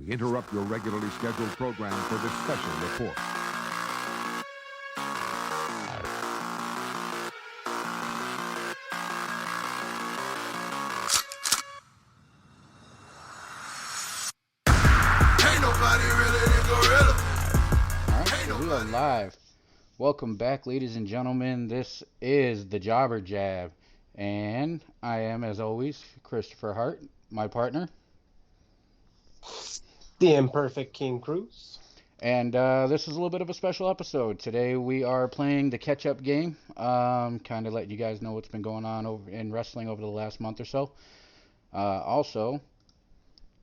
We interrupt your regularly scheduled program for this special report. Ain't nobody really than gorilla. Alright, so we are live. Welcome back, ladies and gentlemen. This is the Jobber Jab. And I am, as always, Christopher Hart, my partner. The Imperfect King Cruz. And this is a little bit of a special episode. Today we are playing the catch-up game. Kind of let you guys know what's been going on in wrestling over the last month or so. Also,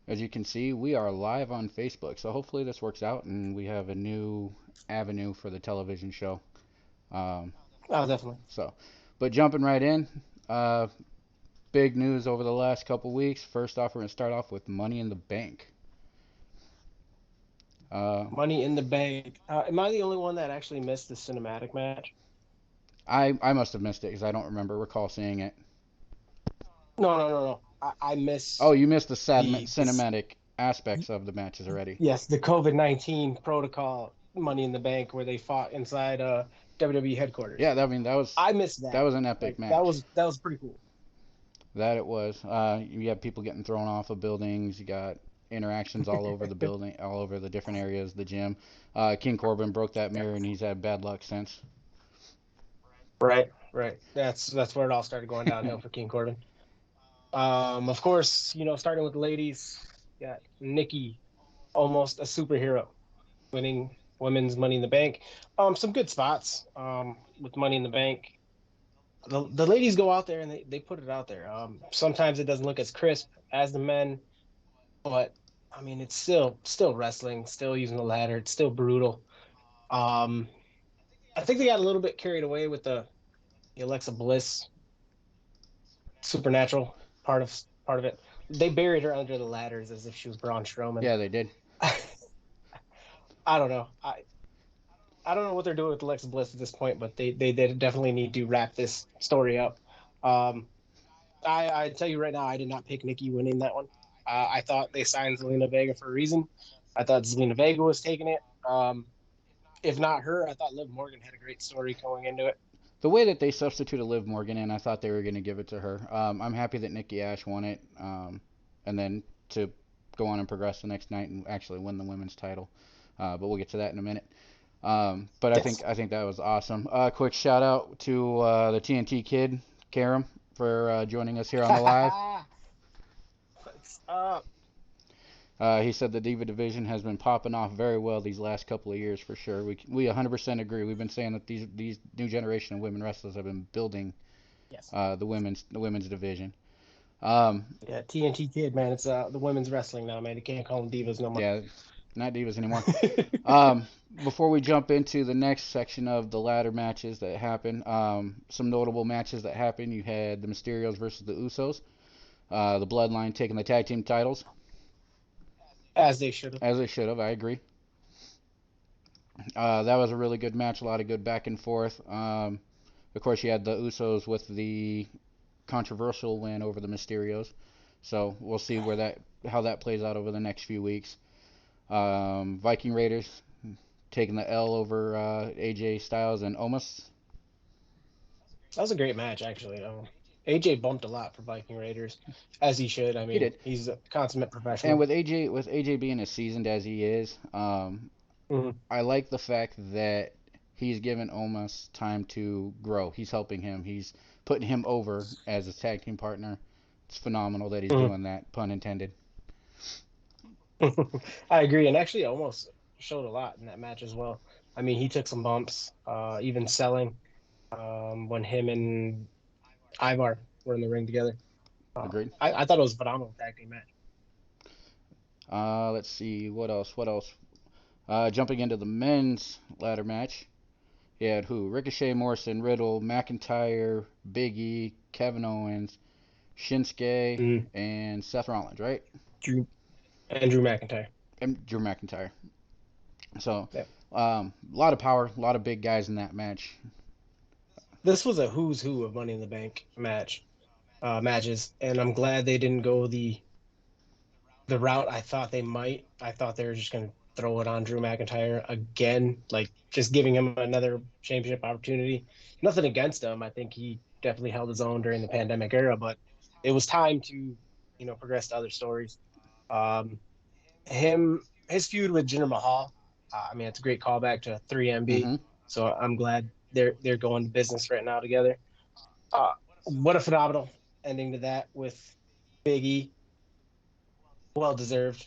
as you can see, we are live on Facebook. So hopefully this works out and we have a new avenue for the television show. Oh, definitely. But jumping right in, big news over the last couple weeks. First off, we're going to start off with Money in the Bank. Money in the Bank. Am I the only one that actually missed the cinematic match? I must have missed it because I don't recall seeing it. No. I missed. Oh, you missed the cinematic aspects of the matches already. Yes, the COVID-19 protocol Money in the Bank where they fought inside WWE headquarters. Yeah, that was. I missed that. That was an epic match. That was pretty cool. That it was. You have people getting thrown off of buildings. You got interactions all over the building, all over the different areas, the gym. King Corbin broke that mirror, and he's had bad luck since. Right. That's where it all started going downhill for King Corbin. Of course, starting with the ladies, got Nikki, almost a superhero, winning women's Money in the Bank. Some good spots with Money in the Bank. The ladies go out there and they put it out there. Sometimes it doesn't look as crisp as the men, but I mean it's still wrestling, still using the ladder. It's still brutal. I think they got a little bit carried away with the Alexa Bliss supernatural part of it. They buried her under the ladders as if she was Braun Strowman. Yeah, they did. I don't know. I don't know what they're doing with Alexa Bliss at this point, but they definitely need to wrap this story up. I tell you right now, I did not pick Nikki winning that one. I thought they signed Zelina Vega for a reason. I thought Zelina Vega was taking it. If not her, I thought Liv Morgan had a great story going into it. The way that they substituted Liv Morgan in, I thought they were going to give it to her. I'm happy that Nikki Ash won it, and then to go on and progress the next night and actually win the women's title. But we'll get to that in a minute. But Yes. I think that was awesome. Quick shout out to the TNT kid, Karam, for joining us here on the live. What's up? He said the Diva division has been popping off very well these last couple of years for sure. We 100% agree. We've been saying that these new generation of women wrestlers have been building Yes. the women's division. Yeah, TNT kid, man. It's the women's wrestling now, man. You can't call them divas no more. Yeah, not divas anymore. Before we jump into the next section of the ladder matches that happened, some notable matches that happened. You had the Mysterios versus the Usos. The Bloodline taking the tag team titles. As they should have. As they should have, I agree. That was a really good match, a lot of good back and forth. Of course, you had the Usos with the controversial win over the Mysterios. So we'll see how that plays out over the next few weeks. Viking Raiders taking the L over AJ Styles and Omos. That was a great match, actually. AJ bumped a lot for Viking Raiders, as he should. I mean, He did. He's a consummate professional. And with AJ being as seasoned as he is, I like the fact that he's given Omos time to grow. He's helping him. He's putting him over as a tag team partner. It's phenomenal that he's doing that, pun intended. I agree, and actually almost showed a lot in that match as well. I mean, he took some bumps, even selling when him and Ivar were in the ring together. Agreed. I thought it was a phenomenal tag team match. Let's see, what else? Jumping into the men's ladder match, you had who? Ricochet, Morrison, Riddle, McIntyre, Big E, Kevin Owens, Shinsuke, and Seth Rollins, right? Drew McIntyre. And Drew McIntyre. So, Yeah. a lot of power, a lot of big guys in that match. This was a who's who of Money in the Bank matches, and I'm glad they didn't go the the route I thought they might. I thought they were just going to throw it on Drew McIntyre again, like just giving him another championship opportunity. Nothing against him. I think he definitely held his own during the pandemic era, but it was time to, progress to other stories. His feud with Jinder Mahal. I mean, it's a great callback to 3MB. Mm-hmm. So I'm glad they're going to business right now together. What a phenomenal ending to that with Big E. Well deserved.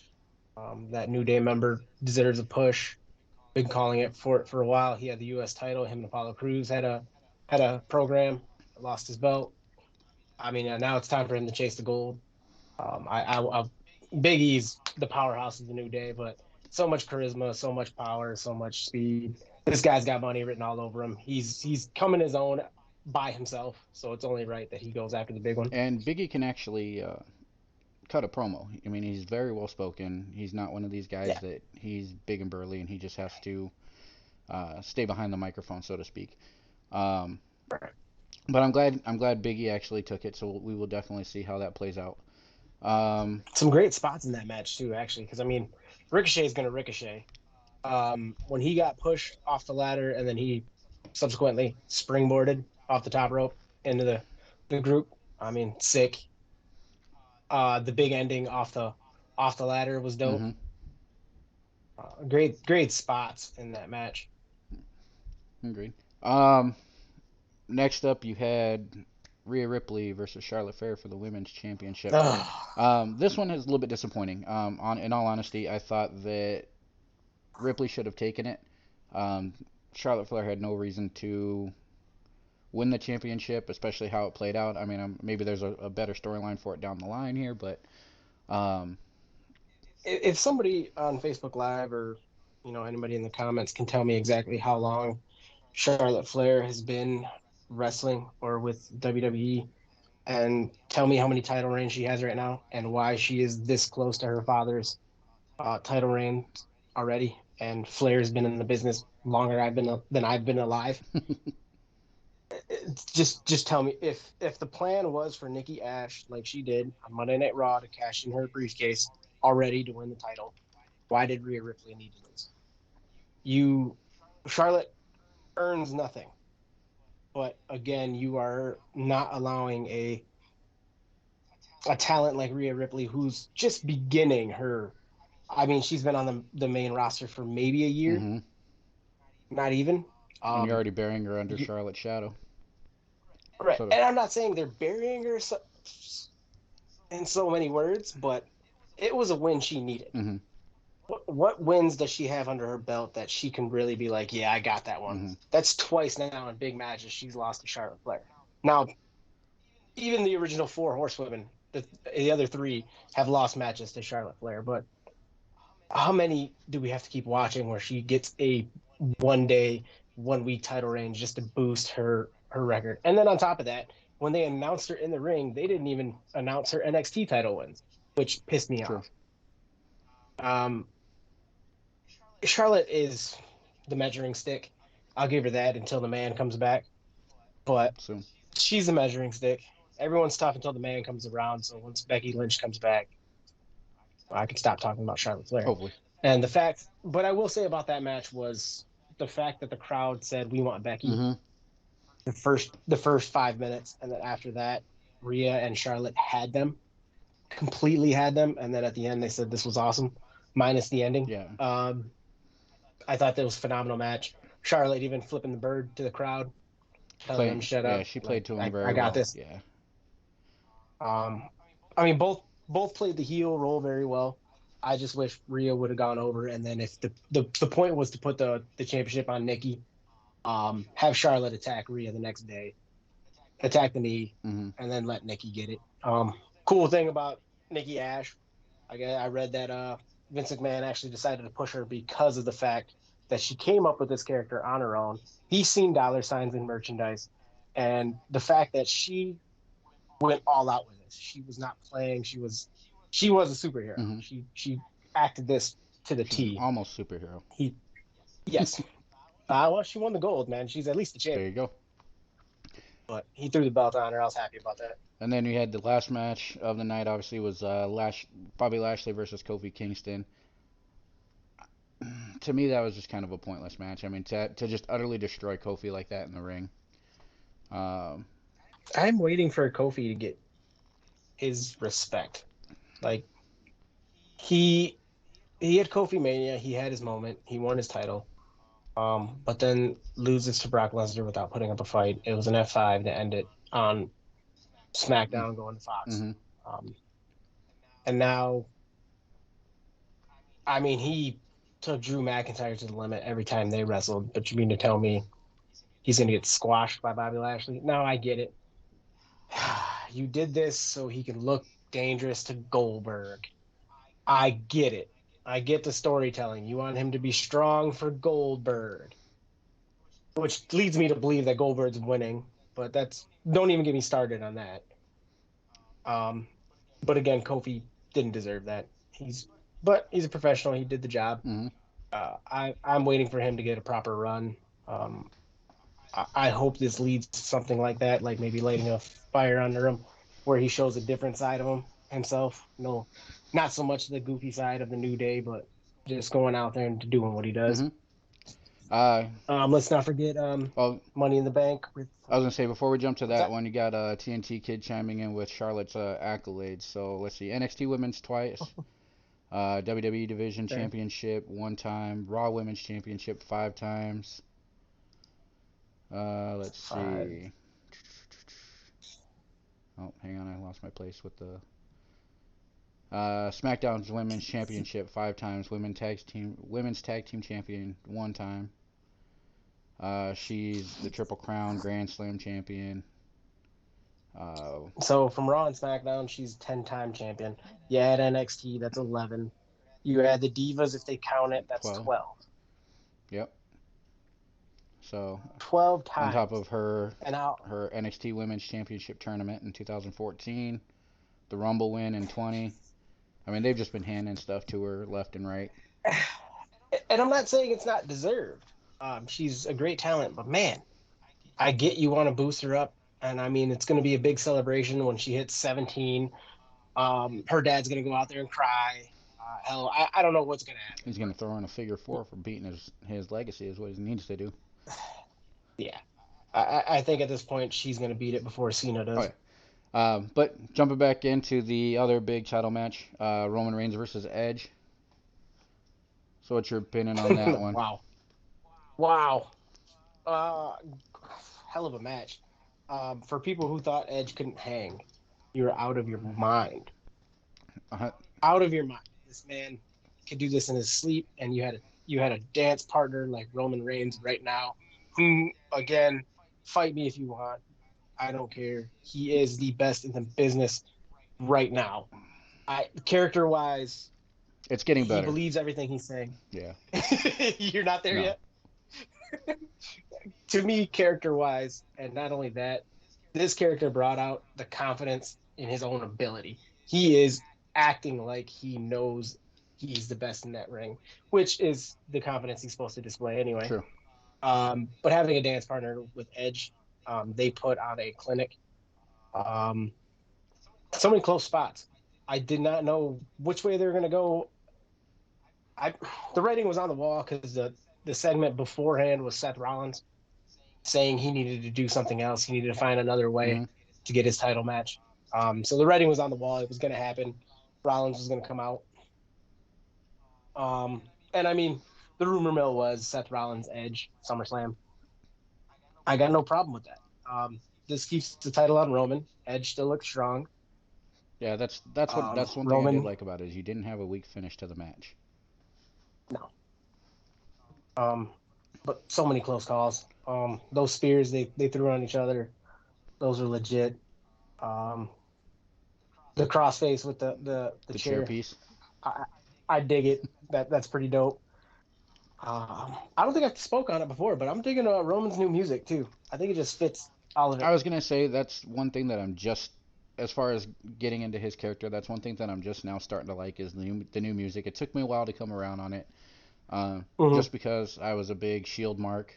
That New Day member deserves a push. Been calling it for a while. He had the U.S. title. Him and Apollo Crews had a program. Lost his belt. I mean, now it's time for him to chase the gold. Big E's the powerhouse of the New Day, but so much charisma, so much power, so much speed. This guy's got money written all over him. He's coming his own by himself, so it's only right that he goes after the big one. And Biggie can actually cut a promo. I mean, he's very well spoken. He's not one of these guys that he's big and burly and he just has to stay behind the microphone, so to speak. But I'm glad Biggie actually took it, so we will definitely see how that plays out. Some great spots in that match too, actually, because I mean, Ricochet is going to ricochet. When he got pushed off the ladder and then he subsequently springboarded off the top rope into the group, I mean, sick. The big ending off the ladder was dope. Mm-hmm. Great spots in that match. Agreed. Next up, you had Rhea Ripley versus Charlotte Flair for the women's championship. This one is a little bit disappointing. In all honesty, I thought that Ripley should have taken it. Charlotte Flair had no reason to win the championship, especially how it played out. I mean, maybe there's a better storyline for it down the line here, but if somebody on Facebook Live or anybody in the comments can tell me exactly how long Charlotte Flair has been wrestling or with WWE and tell me how many title reigns she has right now and why she is this close to her father's title reign already, and Flair's been in the business longer than I've been alive. Just tell me if the plan was for Nikki Ash, like she did on Monday Night Raw, to cash in her briefcase already to win the title, why did Rhea Ripley need to lose? Charlotte earns nothing, but again, you are not allowing a talent like Rhea Ripley, who's just beginning her. I mean, she's been on the main roster for maybe a year, mm-hmm. not even. And you're already burying her under Charlotte's shadow. Right, and I'm not saying they're burying her in so many words, but it was a win she needed. Mm-hmm. What wins does she have under her belt that she can really be like, yeah, I got that one? Mm-hmm. That's twice now in big matches she's lost to Charlotte Flair. Now, even the original 4 horsewomen, the other 3 have lost matches to Charlotte Flair, but how many do we have to keep watching where she gets a 1-week title reign just to boost her record? And then on top of that, when they announced her in the ring, they didn't even announce her NXT title wins, which pissed me off. Charlotte is the measuring stick. I'll give her that until the man comes back. But she's the measuring stick. Everyone's tough until the man comes around. So once Becky Lynch comes back, I can stop talking about Charlotte Flair. Hopefully. And but I will say about that match was the fact that the crowd said, we want Becky. Mm-hmm. The first 5 minutes. And then after that, Rhea and Charlotte completely had them. And then at the end, they said this was awesome, minus the ending. Yeah. I thought that was a phenomenal match. Charlotte even flipping the bird to the crowd, telling them shut up. Yeah, she played to him very well. I got this. Yeah. I mean, both played the heel role very well. I just wish Rhea would have gone over, and then if the point was to put the championship on Nikki, have Charlotte attack Rhea the next day, attack the knee, mm-hmm. and then let Nikki get it. Cool thing about Nikki Ash, I read that Vince McMahon actually decided to push her because of the fact that she came up with this character on her own. He's seen dollar signs in merchandise, and the fact that she went all out with this. She was not playing. She was a superhero. Mm-hmm. She acted this to the T. Almost superhero. Yes. Well, she won the gold, man. She's at least the champion. There you but he threw the belt on her. I was happy about that. And then we had the last match of the night. Obviously, was Bobby Lashley versus Kofi Kingston. To me, that was just kind of a pointless match. I mean, to just utterly destroy Kofi like that in the ring. Um, I'm waiting for Kofi to get his respect. Like he had Kofi Mania. He had his moment. He won his title. But then loses to Brock Lesnar without putting up a fight. It was an F5 to end it on SmackDown going to Fox. mm-hmm. And now, I mean, he took Drew McIntyre to the limit every time they wrestled. But you mean to tell me he's going to get squashed by Bobby Lashley? No, I get it. You did this so he can look dangerous to Goldberg. I get it. I get the storytelling. You want him to be strong for Goldberg, which leads me to believe that Goldberg's winning. But don't even get me started on that. But again, Kofi didn't deserve that. He's a professional. He did the job. Mm-hmm. I'm waiting for him to get a proper run. I hope this leads to something like that, like maybe lighting a fire under him, where he shows a different side of himself. No, not so much the goofy side of the New Day, but just going out there and doing what he does. Mm-hmm. Let's not forget Money in the Bank. I was gonna say, before we jump to that one, you got TNT Kid chiming in with Charlotte's accolades. So let's see, NXT Women's twice, WWE Division Championship 1 time, Raw Women's Championship 5 times. Let's see. Oh, hang on, I lost my place with the SmackDown's Women's Championship 5 times, Women's Tag Team Champion 1 time. She's the Triple Crown Grand Slam champion. So from Raw and SmackDown, she's 10-time champion. You add NXT, that's 11. You add the Divas, if they count it, that's 12. Yep. So 12 times. On top of her NXT Women's Championship tournament in 2014, the Rumble win in 20. I mean, they've just been handing stuff to her left and right. And I'm not saying it's not deserved. She's a great talent, but man, I get you want to boost her up. And I mean, it's going to be a big celebration when she hits 17. Her dad's going to go out there and cry. Hell, I don't know what's going to happen. He's going to throw in a figure 4 for beating his legacy is what he needs to do. Yeah. I think at this point she's going to beat it before Cena does. Okay. But jumping back into the other big title match, Roman Reigns versus Edge. So what's your opinion on that one? Wow. Hell of a match. For people who thought Edge couldn't hang, you're out of your mind. Out of your mind. This man could do this in his sleep, and you had a dance partner like Roman Reigns right now, who, again, fight me if you want. I don't care. He is the best in the business right now. Character-wise, it's getting better. He believes everything he's saying. Yeah. You're not there yet? To me, character-wise, and not only that, this character brought out the confidence in his own ability. He is acting like he knows he's the best in that ring, which is the confidence he's supposed to display anyway. True. But having a dance partner with Edge, they put on a clinic. So many close spots. I did not know which way they were going to go. The writing was on the wall because the segment beforehand was Seth Rollins saying he needed to do something else. He needed to find another way to get his title match. So the writing was on the wall. It was going to happen. Rollins was going to come out. And I mean, the rumor mill was Seth Rollins, Edge, SummerSlam. I got no problem with that. This keeps the title on Roman. Edge still looks strong. Yeah, that's one thing I did like about it is you didn't have a weak finish to the match. No. But so many close calls. Those spears they threw on each other, those are legit. The crossface with the chair piece. I dig it. That's pretty dope. I don't think I spoke on it before, but I'm digging Roman's new music too. I think it just fits all of it. I was gonna say that's one thing that I'm just, as far as getting into his character, that's one thing that I'm just now starting to like is the new music. It took me a while to come around on it, just because I was a big Shield mark,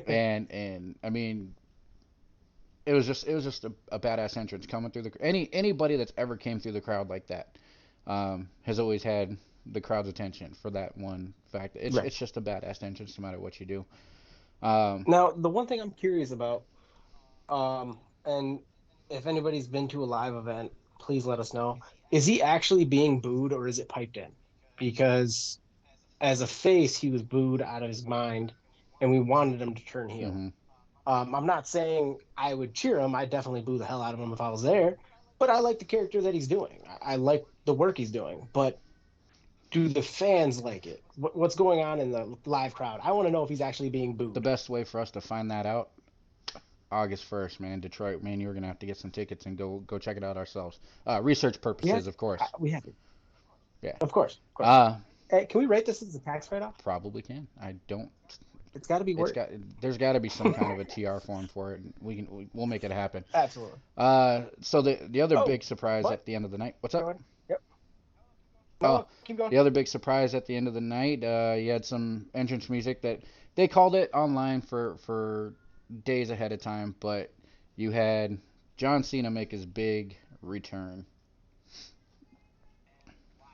and I mean it was just a badass entrance coming through anybody that's ever came through the crowd like that has always had the crowd's attention for that one fact. It's just a badass entrance no matter what you do. Now, the one thing I'm curious about, and if anybody's been to a live event, please let us know. Is he actually being booed or is it piped in? Because as a face, he was booed out of his mind, and we wanted him to turn heel. Mm-hmm. I'm not saying I would cheer him. I'd definitely boo the hell out of him if I was there. But I like the character that he's doing. I like the work he's doing. But do the fans like it? What's going on in the live crowd? I want to know if he's actually being booed. The best way for us to find that out, August 1st, man, Detroit, man, you're gonna have to get some tickets and go check it out ourselves. Research purposes, of course. We have to. Yeah. Of course. Hey, can we rate this as a tax write-off? Probably can. I don't. It's got to be worth. There's got to be some kind of a TR form for it. We'll make it happen. Absolutely. So the other big surprise at the end of the night. What's up? Yep. Keep going. The other big surprise at the end of the night, you had some entrance music that they called it online for days ahead of time, but you had John Cena make his big return.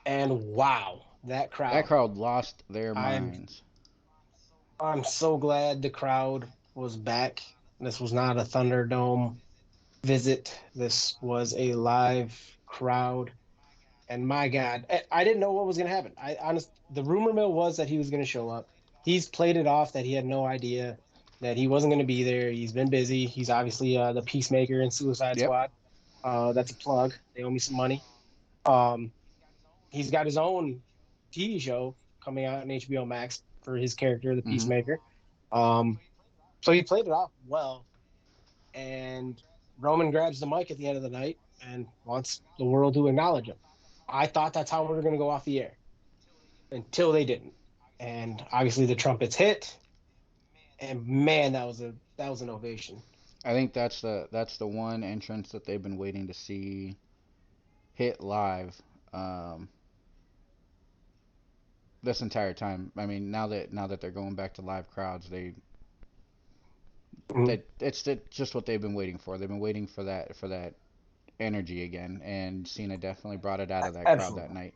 And wow, that crowd lost their minds. I'm so glad the crowd was back. This was not a Thunderdome visit. This was a live crowd. And my God, I didn't know what was going to happen. The rumor mill was that he was going to show up. He's played it off that he had no idea that he wasn't going to be there. He's been busy. He's obviously the peacemaker in Suicide Squad. That's a plug. They owe me some money. He's got his own TV show coming out on HBO Max for his character, the Peacemaker. So he played it off well. And Roman grabs the mic at the end of the night and wants the world to acknowledge him. I thought that's how we were going to go off the air until they didn't. And obviously the trumpets hit. And man, that was an ovation. I think that's the one entrance that they've been waiting to see hit live. This entire time. I mean, now that they're going back to live crowds, it's just what they've been waiting for. They've been waiting for that energy again, and Cena definitely brought it out of that crowd that night.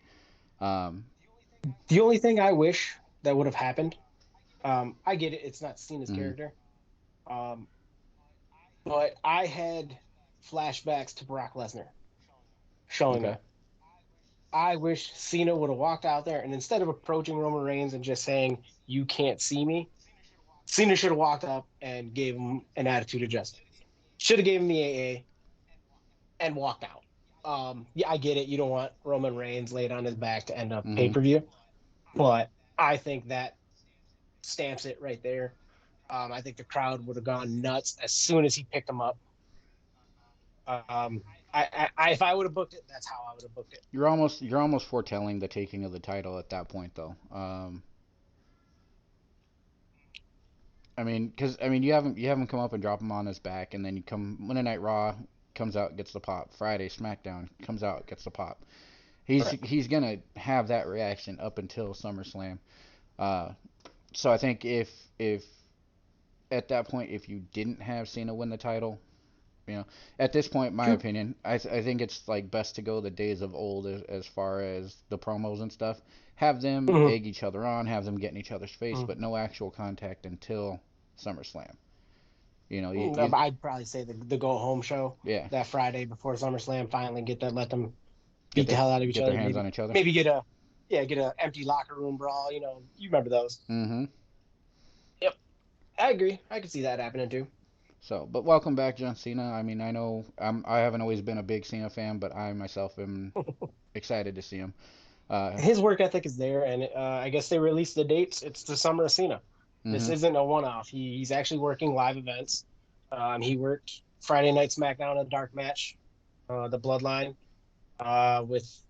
The only thing I wish that would have happened, I get it, it's not Cena's character, but I had flashbacks to Brock Lesnar showing up. I wish Cena would have walked out there, and instead of approaching Roman Reigns and just saying, "You can't see me," Cena should have walked up and gave him an attitude adjustment. Should have gave him the AA and walked out. I get it. You don't want Roman Reigns laid on his back to end up pay-per-view, but I think that stamps it right there. I think the crowd would have gone nuts as soon as he picked him up. If I would have booked it, that's how I would have booked it. You're almost foretelling the taking of the title at that point, though. You have him come up and drop him on his back, and then you come Monday Night Raw, comes out, gets the pop. Friday SmackDown comes out, gets the pop. He's gonna have that reaction up until SummerSlam. So I think if at that point, if you didn't have Cena win the title, at this point, my opinion, I think it's like best to go the days of old as far as the promos and stuff. Have them egg each other on, have them get in each other's face, but no actual contact until SummerSlam. I'd probably say the go home show. Yeah. That Friday before SummerSlam, finally let them beat the hell out of each other. Get their hands on each other. Maybe get a empty locker room brawl. You remember those. Mm-hmm. Yep. I agree. I could see that happening too. So, but welcome back, John Cena. I mean, I know I haven't always been a big Cena fan, but I myself am excited to see him. His work ethic is there, and I guess they released the dates. It's the summer of Cena. This isn't a one-off. He's actually working live events. He worked Friday Night SmackDown, a dark match, the Bloodline, it was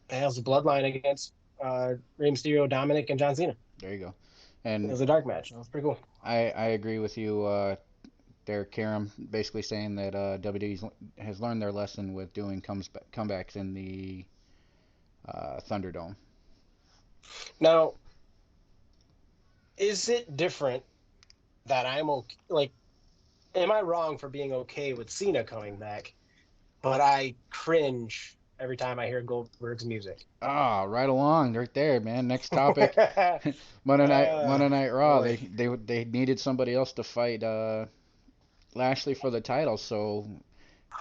the Bloodline against Rey Mysterio, Dominic, and John Cena. There you go. And it was a dark match. That was pretty cool. I agree with you. Derek Karam basically saying that WWE has learned their lesson with doing comebacks in the Thunderdome. Now, is it different that I'm okay? Like, am I wrong for being okay with Cena coming back? But I cringe every time I hear Goldberg's music. Ah, right along, right there, man. Next topic. Monday Night Raw. Boy. They needed somebody else to fight Lashley for the title, so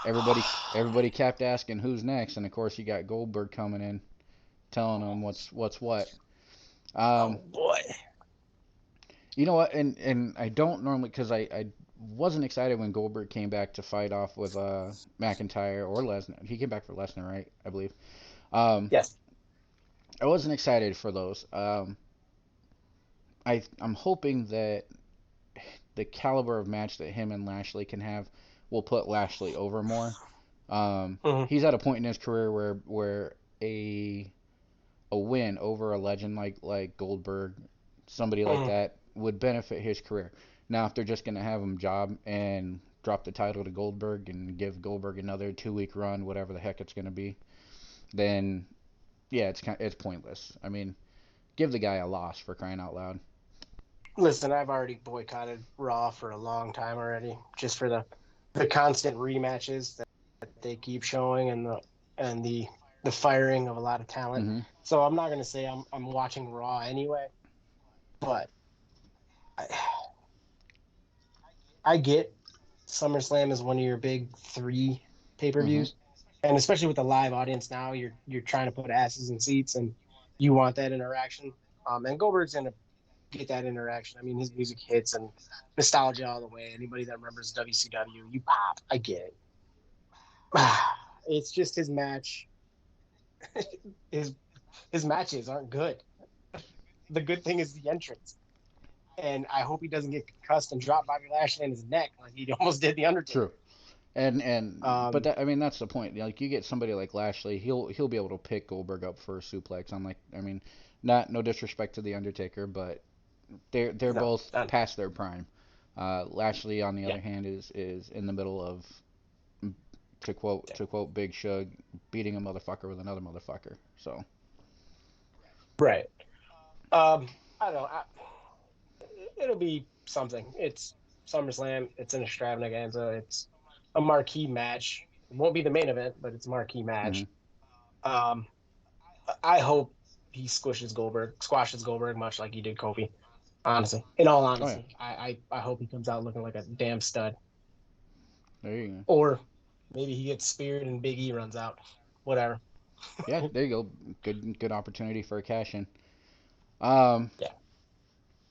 everybody kept asking who's next, and of course you got Goldberg coming in, telling them what's what. Oh Um, boy. you know what? And I don't normally because I wasn't excited when Goldberg came back to fight off with McIntyre or Lesnar. He came back for Lesnar, right? I believe. Um, Yes. I wasn't excited for those. I'm hoping that the caliber of match that him and Lashley can have will put Lashley over more. Mhm. He's at a point in his career where a win over a legend like Goldberg, somebody like Mhm. that, would benefit his career. Now, if they're just gonna have him job and drop the title to Goldberg and give Goldberg another 2 week run, whatever the heck it's gonna be, then yeah, it's pointless. I mean, give the guy a loss for crying out loud. Listen, I've already boycotted Raw for a long time already, just for the constant rematches that they keep showing and the firing of a lot of talent. Hmm. So I'm not gonna say I'm watching Raw anyway, but I, I get SummerSlam is one of your big three Hmm. pay-per-views, and especially with the live audience now, you're trying to put asses in seats and you want that interaction. And Goldberg's gonna get that interaction. I mean, his music hits and nostalgia all the way. Anybody that remembers WCW, you pop. I get it. It's just his match. His his matches aren't good. The good thing is the entrance. And I hope he doesn't get concussed and drop Bobby Lashley in his neck like he almost did the Undertaker. True. But Um, that, I mean that's the point. Like you get somebody like Lashley, he'll be able to pick Goldberg up for a suplex. I mean, not no disrespect to the Undertaker, but they're no, both past their prime. Lashley, on the yeah, other hand, is in the middle of, to quote Big Shug, beating a motherfucker with another motherfucker. So right. I don't know. It'll be something. It's SummerSlam. It's an extravaganza. It's a marquee match. It won't be the main event, but it's a marquee hmm. match. Um, I hope he squashes Goldberg much like he did Kofi. Honestly, in all Oh yeah, honesty, I hope he comes out looking like a damn stud. there you go. Or maybe he gets speared and Big E runs out. Whatever. Yeah, there you go. Good opportunity for a cash in. Um, Yeah.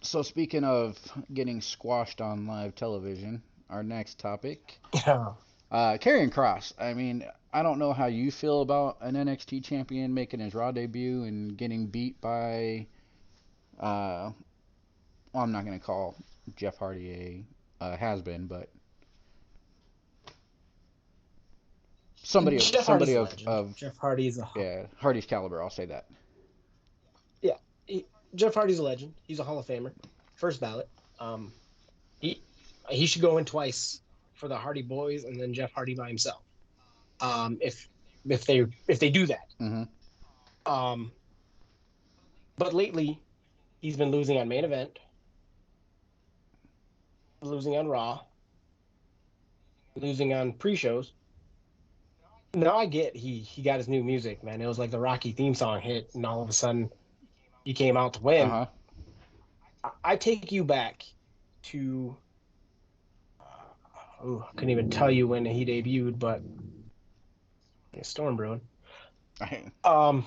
so speaking of getting squashed on live television, our next topic. Yeah. Karrion Kross. I mean, I don't know how you feel about an NXT champion making his Raw debut and getting beat by. Well, I'm not gonna call Jeff Hardy a has been, but Jeff Hardy's somebody a legend. of Jeff Hardy's a yeah Hardy's caliber. I'll say that. yeah. Jeff Hardy's a legend. He's a Hall of Famer, first ballot. Um, he he should go in twice for the Hardy Boys and then Jeff Hardy by himself. If they do that. Hmm. Um, but lately he's been losing on main event, losing on Raw, losing on pre-shows. Now I get he got his new music, man. It was like the Rocky theme song hit, and all of a sudden he came out to Uh win. huh. I take you back to I couldn't even tell you when he debuted, but yeah, Stormbrood. Um,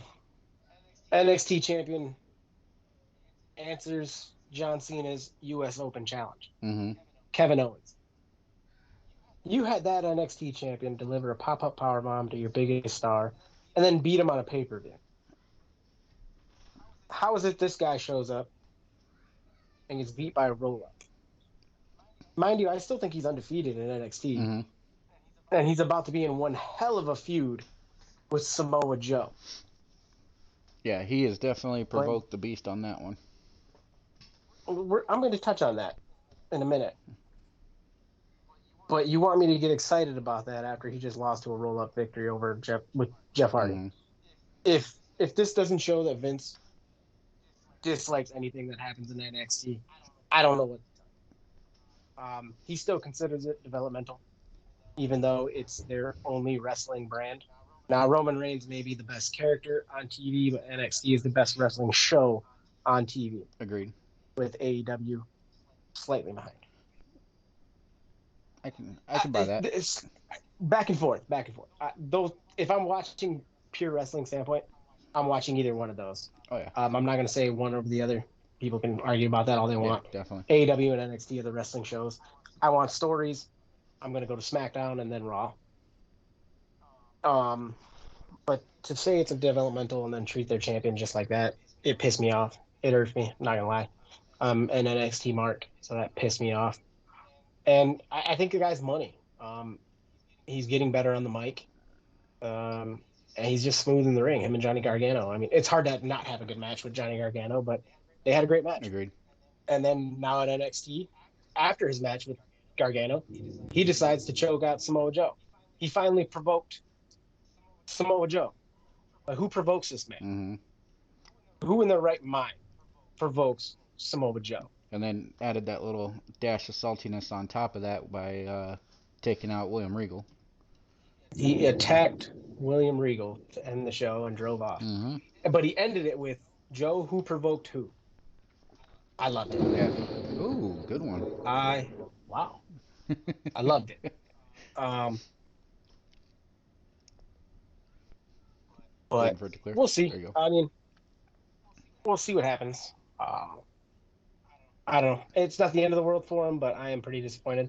NXT champion answers John Cena's U.S. Open challenge. Hmm. Kevin Owens. You had that NXT champion deliver a pop-up powerbomb to your biggest star, and then beat him on a pay-per-view. How is it this guy shows up and gets beat by a roll-up? Mind you, I still think he's undefeated in NXT, Hmm. and he's about to be in one hell of a feud with Samoa Joe. Yeah, he has definitely But provoked the beast on that one. I'm going to touch on that in a minute. But you want me to get excited about that after he just lost to a roll-up victory over Jeff Hardy? Hmm. If this doesn't show that Vince dislikes anything that happens in NXT, I don't know what to He still considers it developmental, even though it's their only wrestling brand. Now, Roman Reigns may be the best character on TV, but NXT is the best wrestling show on TV, Agreed. with AEW slightly behind. I can buy that. It's back and forth. Those, if I'm watching pure wrestling standpoint, I'm watching either one of those. Oh yeah. I'm not going to say one over the other. People can argue about that all they want. Yeah, definitely. AEW and NXT are the wrestling shows. I want stories. I'm going to go to SmackDown and then Raw. But to say it's a developmental and then treat their champion just like that, it pissed me off. It irked me. I'm not going to lie. An NXT mark, so that pissed me off. And I think the guy's money. He's getting better on the mic. And he's just smooth in the ring, him and Johnny Gargano. I mean, it's hard to not have a good match with Johnny Gargano, but they had a great match. Agreed. And then now at NXT, after his match with Gargano, he decides to choke out Samoa Joe. He finally provoked Samoa Joe. Like, who provokes this man? Mm-hmm. Who in their right mind provokes Samoa Joe? And then added that little dash of saltiness on top of that by taking out William Regal. He attacked William Regal to end the show and drove off. Mm-hmm. But he ended it with, Joe, who provoked who? I loved it. Yeah. Ooh, good one. Wow. I loved it. But For it to clear. we'll see. There you go. I mean, we'll see what happens. I don't know. It's not the end of the world for him, but I am pretty disappointed.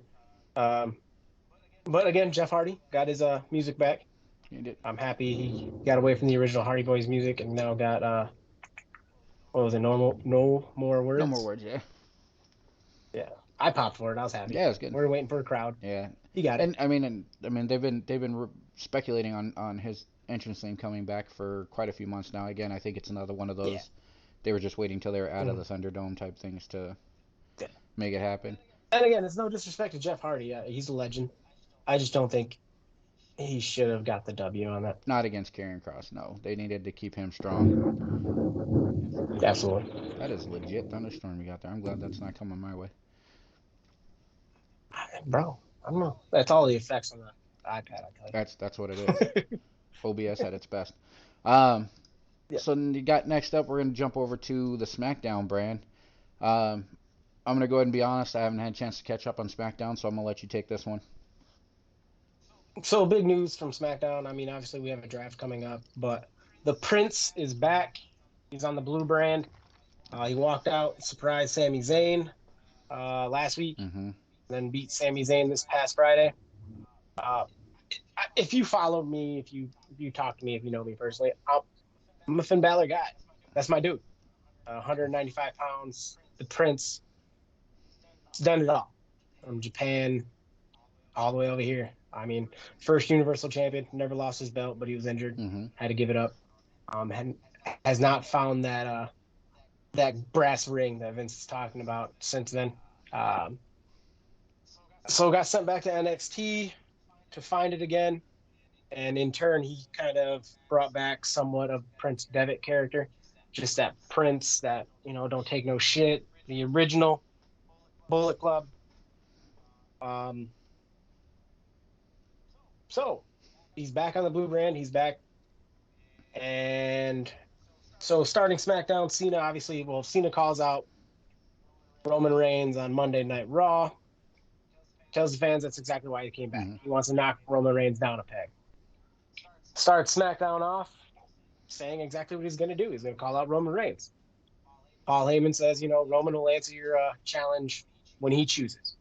But again, Jeff Hardy got his music back. He did. I'm happy he got away from the original Hardy Boys music and now got what was it? No more words. No more words. Yeah. Yeah, I popped for it. I was happy. Yeah, it was good. We were waiting for a crowd. Yeah. He got it. And I mean they've been speculating on his entrance theme coming back for quite a few months now. Again, I think it's another one of those. Yeah. They were just waiting till they were out of the Thunderdome type things to make it happen. And again, it's no disrespect to Jeff Hardy. He's a legend. I just don't think he should have got the W on that. Not against Karrion Kross, no. They needed to keep him strong. Absolutely. That is legit thunderstorm you got there. I'm glad that's not coming my way. Bro, I don't know. That's all the effects on the iPad, I tell you. That's what it is. OBS at its best. Yeah. So you got next up, we're going to jump over to the SmackDown brand. I'm going to go ahead and be honest. I haven't had a chance to catch up on SmackDown, so I'm going to let you take this one. So big news from SmackDown. I mean, obviously we have a draft coming up, but the Prince is back. He's on the blue brand. He walked out, surprised Sami Zayn last week, then beat Sami Zayn this past Friday. If you follow me, if you talk to me, if you know me personally, I'm a Finn Balor guy. That's my dude. 195 pounds. The Prince. He's done it all. From Japan all the way over here. I mean, first Universal Champion. Never lost his belt, but he was injured. Had to give it up. Has not found that brass ring that Vince is talking about since then. So got sent back to NXT to find it again. And in turn, he kind of brought back somewhat of Prince Devitt character. Just that Prince that, don't take no shit. The original Bullet Club. So he's back on the blue brand. He's back. And so starting SmackDown, Cena calls out Roman Reigns on Monday Night Raw. Tells the fans that's exactly why he came back. He wants to knock Roman Reigns down a peg. Starts SmackDown off saying exactly what he's going to do. He's going to call out Roman Reigns. Paul Heyman says, Roman will answer your challenge when he chooses.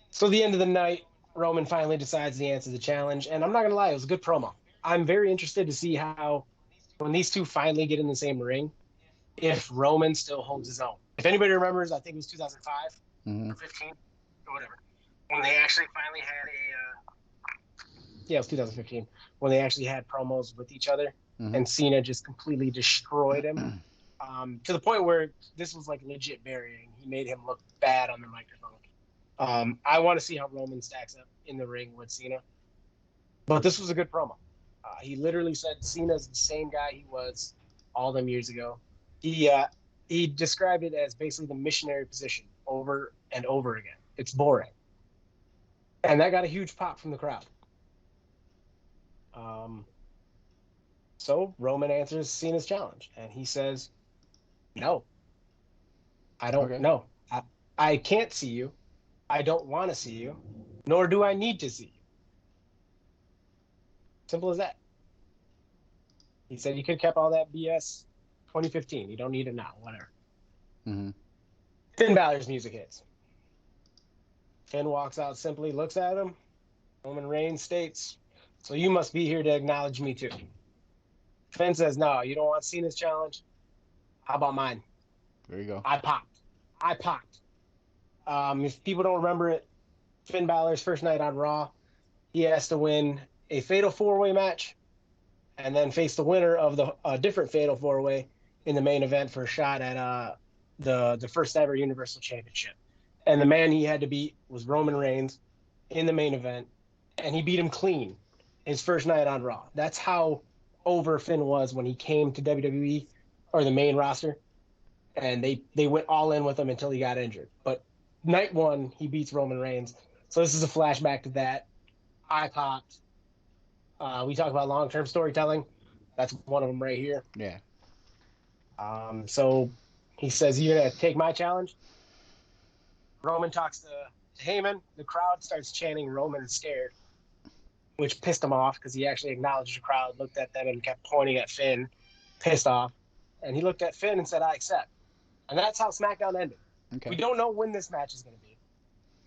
So the end of the night, Roman finally decides to answer the challenge. And I'm not going to lie, it was a good promo. I'm very interested to see how, when these two finally get in the same ring, if Roman still holds his own. If anybody remembers, I think it was 2005 or 15 or whatever, when they actually finally had it was 2015, when they actually had promos with each other, and Cena just completely destroyed him to the point where this was like legit burying. He made him look bad on the microphone. I want to see how Roman stacks up in the ring with Cena. But this was a good promo. He literally said Cena's the same guy he was all them years ago. He described it as basically the missionary position over and over again. It's boring. And that got a huge pop from the crowd. So Roman answers Cena's challenge, and he says, no, I don't know. I can't see you. I don't want to see you, nor do I need to see you. Simple as that. He said you could have kept all that BS 2015. You don't need it now, whatever. Mm-hmm. Finn Balor's music hits. Finn walks out simply, looks at him. Roman Reigns states, so you must be here to acknowledge me too. Finn says, no, you don't want Cena's challenge? How about mine? There you go. I popped. If people don't remember it, Finn Balor's first night on Raw, he has to win a fatal four-way match and then face the winner of the different fatal four-way in the main event for a shot at the first ever Universal Championship. And the man he had to beat was Roman Reigns in the main event, and he beat him clean his first night on Raw. That's how over Finn was when he came to WWE or the main roster, and they went all in with him until he got injured. But night one, he beats Roman Reigns. So this is a flashback to that. I popped. We talk about long-term storytelling. That's one of them right here. Yeah. So he says, you're going to take my challenge? Roman talks to Heyman. The crowd starts chanting Roman is scared, which pissed him off because he actually acknowledged the crowd, looked at them, and kept pointing at Finn, pissed off. And he looked at Finn and said, I accept. And that's how SmackDown ended. Okay. We don't know when this match is going to be.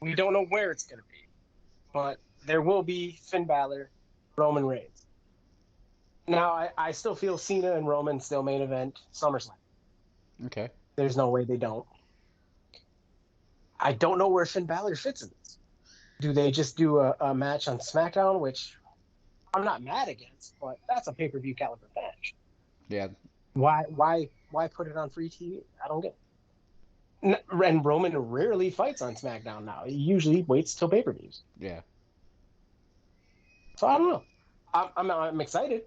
We don't know where it's going to be. But there will be Finn Balor, Roman Reigns. Now, I still feel Cena and Roman still main event SummerSlam. Okay. There's no way they don't. I don't know where Finn Balor fits in this. Do they just do a match on SmackDown, which I'm not mad against, but that's a pay-per-view caliber match. Yeah. Why put it on free TV? I don't get it. And Roman rarely fights on SmackDown now. He usually waits till pay-per-views. Yeah. So I don't know. I'm excited.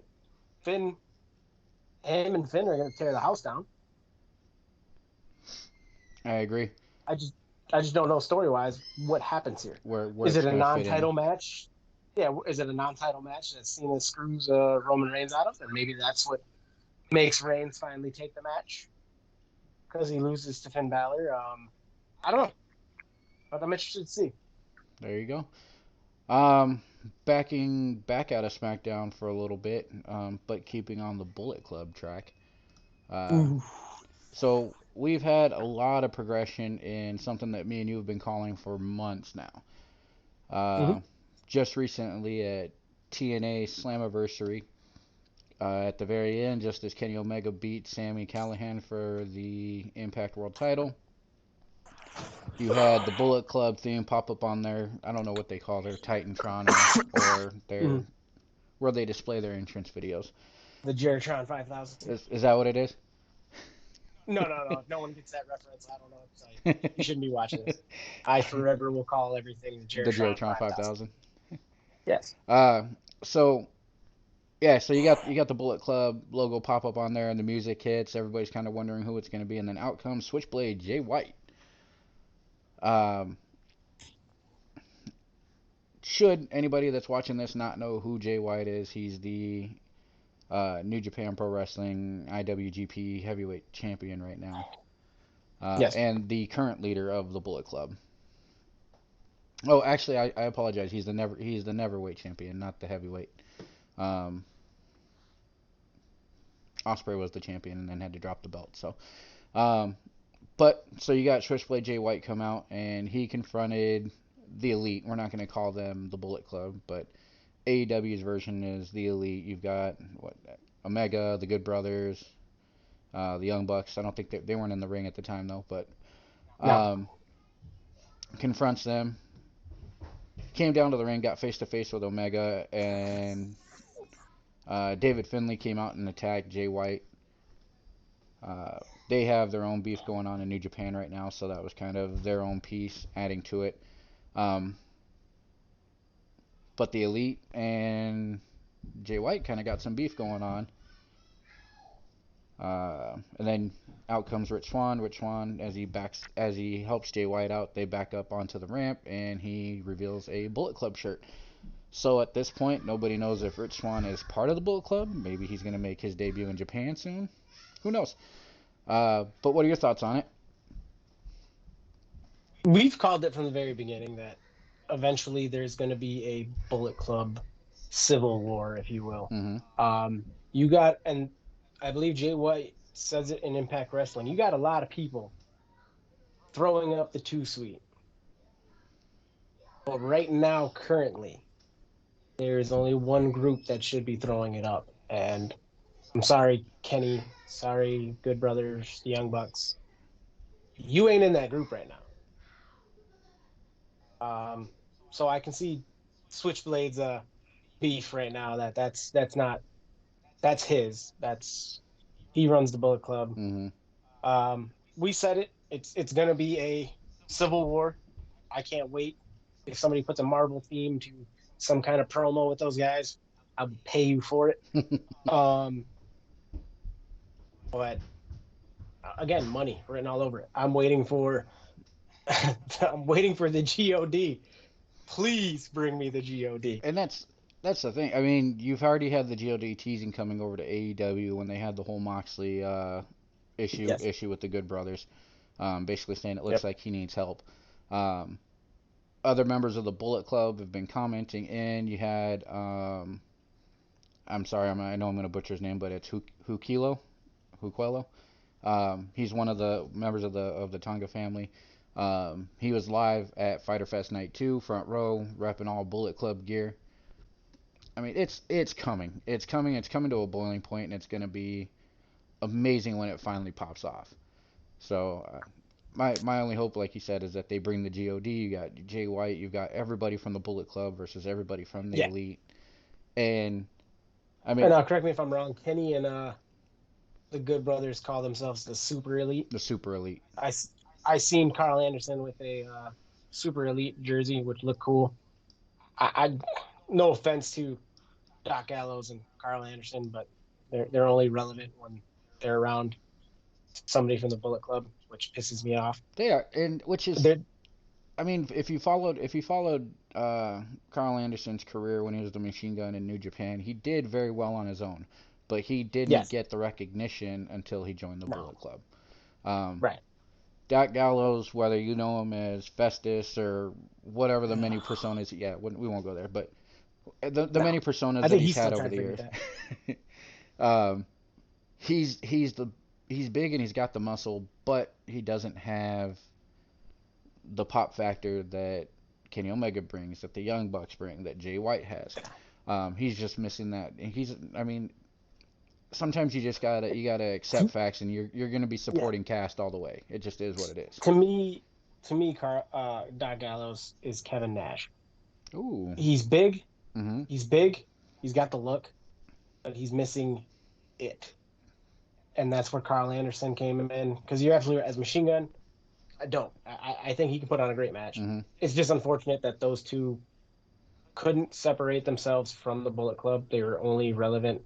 Him and Finn are going to tear the house down. I agree. I just don't know story-wise what happens here. Where is it it's a gonna fit non-title in. match? Yeah, is it a non-title match that Cena screws Roman Reigns out of? And maybe that's what makes Reigns finally take the match because he loses to Finn Balor. I don't know, but I'm interested to see. There you go. Backing back out of SmackDown for a little bit, but keeping on the Bullet Club track. So we've had a lot of progression in something that me and you have been calling for months now. Just recently at TNA Slammiversary, at the very end, just as Kenny Omega beat Sami Callihan for the Impact World title, you had the Bullet Club theme pop up on their, I don't know what they call their Titantron or their, where they display their entrance videos. The Geritron 5000. Is that what it is? No. If no one gets that reference, I don't know what to tell you. You shouldn't be watching this. I forever will call everything the Geritron 5000. Yes. So you got the Bullet Club logo pop up on there, and the music hits. Everybody's kind of wondering who it's going to be, and then out comes Switchblade Jay White. Should anybody that's watching this not know who Jay White is, he's the New Japan Pro Wrestling IWGP Heavyweight Champion right now, Yes. and the current leader of the Bullet Club. Oh, actually, I apologize. He's the Neverweight Champion, not the Heavyweight. Ospreay was the champion and then had to drop the belt. So, so you got Switchblade Jay White come out, and he confronted the Elite. We're not going to call them the Bullet Club, but AEW's version is the Elite. You've got Omega, the Good Brothers, the Young Bucks. I don't think they weren't in the ring at the time though, but confronts them. Came down to the ring, got face to face with Omega, and David Finlay came out and attacked Jay White. They have their own beef going on in New Japan right now, so that was kind of their own piece adding to it. But the Elite and Jay White kind of got some beef going on. And then Out comes Rich Swann. Rich Swann, as he helps Jay White out, they back up onto the ramp, and he reveals a Bullet Club shirt. So at this point, nobody knows if Rich Swann is part of the Bullet Club. Maybe he's going to make his debut in Japan soon. Who knows? But what are your thoughts on it? We've called it from the very beginning that eventually there's going to be a Bullet Club civil war, if you will. Mm-hmm. You got, and I believe Jay White says it in Impact Wrestling, you got a lot of people throwing up the too sweet. But right now, currently, there is only one group that should be throwing it up. And I'm sorry, Kenny. Sorry, Good Brothers, the Young Bucks. You ain't in that group right now. So I can see Switchblade's beef right now. That's his. He runs the Bullet Club. Mm-hmm. We said it. It's gonna be a civil war. I can't wait. If somebody puts a Marvel theme to some kind of promo with those guys, I'll pay you for it. But again, money written all over it. I'm waiting for the GOD. Please bring me the GOD. And that's the thing. I mean, you've already had the GOD teasing coming over to AEW when they had the whole Moxley issue with the Good Brothers, basically saying it looks like he needs help. Other members of the Bullet Club have been commenting, and you had I'm sorry, I know I'm going to butcher his name, but it's Huquelo. He's one of the members of the Tonga family. He was live at Fyter Fest Night 2, front row, repping all Bullet Club gear. I mean, it's coming. It's coming to a boiling point, and it's going to be amazing when it finally pops off. So, my only hope, like you said, is that they bring the GOD. You got Jay White, you've got everybody from the Bullet Club versus everybody from the Elite. And, I mean... And correct me if I'm wrong, Kenny and the Good Brothers call themselves the Super Elite. The Super Elite. I seen Carl Anderson with a Super Elite jersey, which looked cool. I no offense to Doc Gallows and Carl Anderson, but they're only relevant when they're around somebody from the Bullet Club, which pisses me off. They are, and which is, I mean, if you followed Carl Anderson's career when he was the Machine Gun in New Japan, he did very well on his own, but he didn't get the recognition until he joined the Bullet Club. Right. Doc Gallows, whether you know him as Festus or whatever the many personas, we won't go there, but the many personas that he's had over the years. He's big and he's got the muscle, but he doesn't have the pop factor that Kenny Omega brings, that the Young Bucks bring, that Jay White has. He's just missing that. And sometimes you just gotta accept facts, and you're gonna be supporting cast all the way. It just is what it is. To me, Doc Gallows is Kevin Nash. Ooh. He's big. Mm-hmm. He's big. He's got the look, but he's missing it. And that's where Carl Anderson came in. Because you're absolutely right. As Machine Gun, I think he can put on a great match. Mm-hmm. It's just unfortunate that those two couldn't separate themselves from the Bullet Club. They were only relevant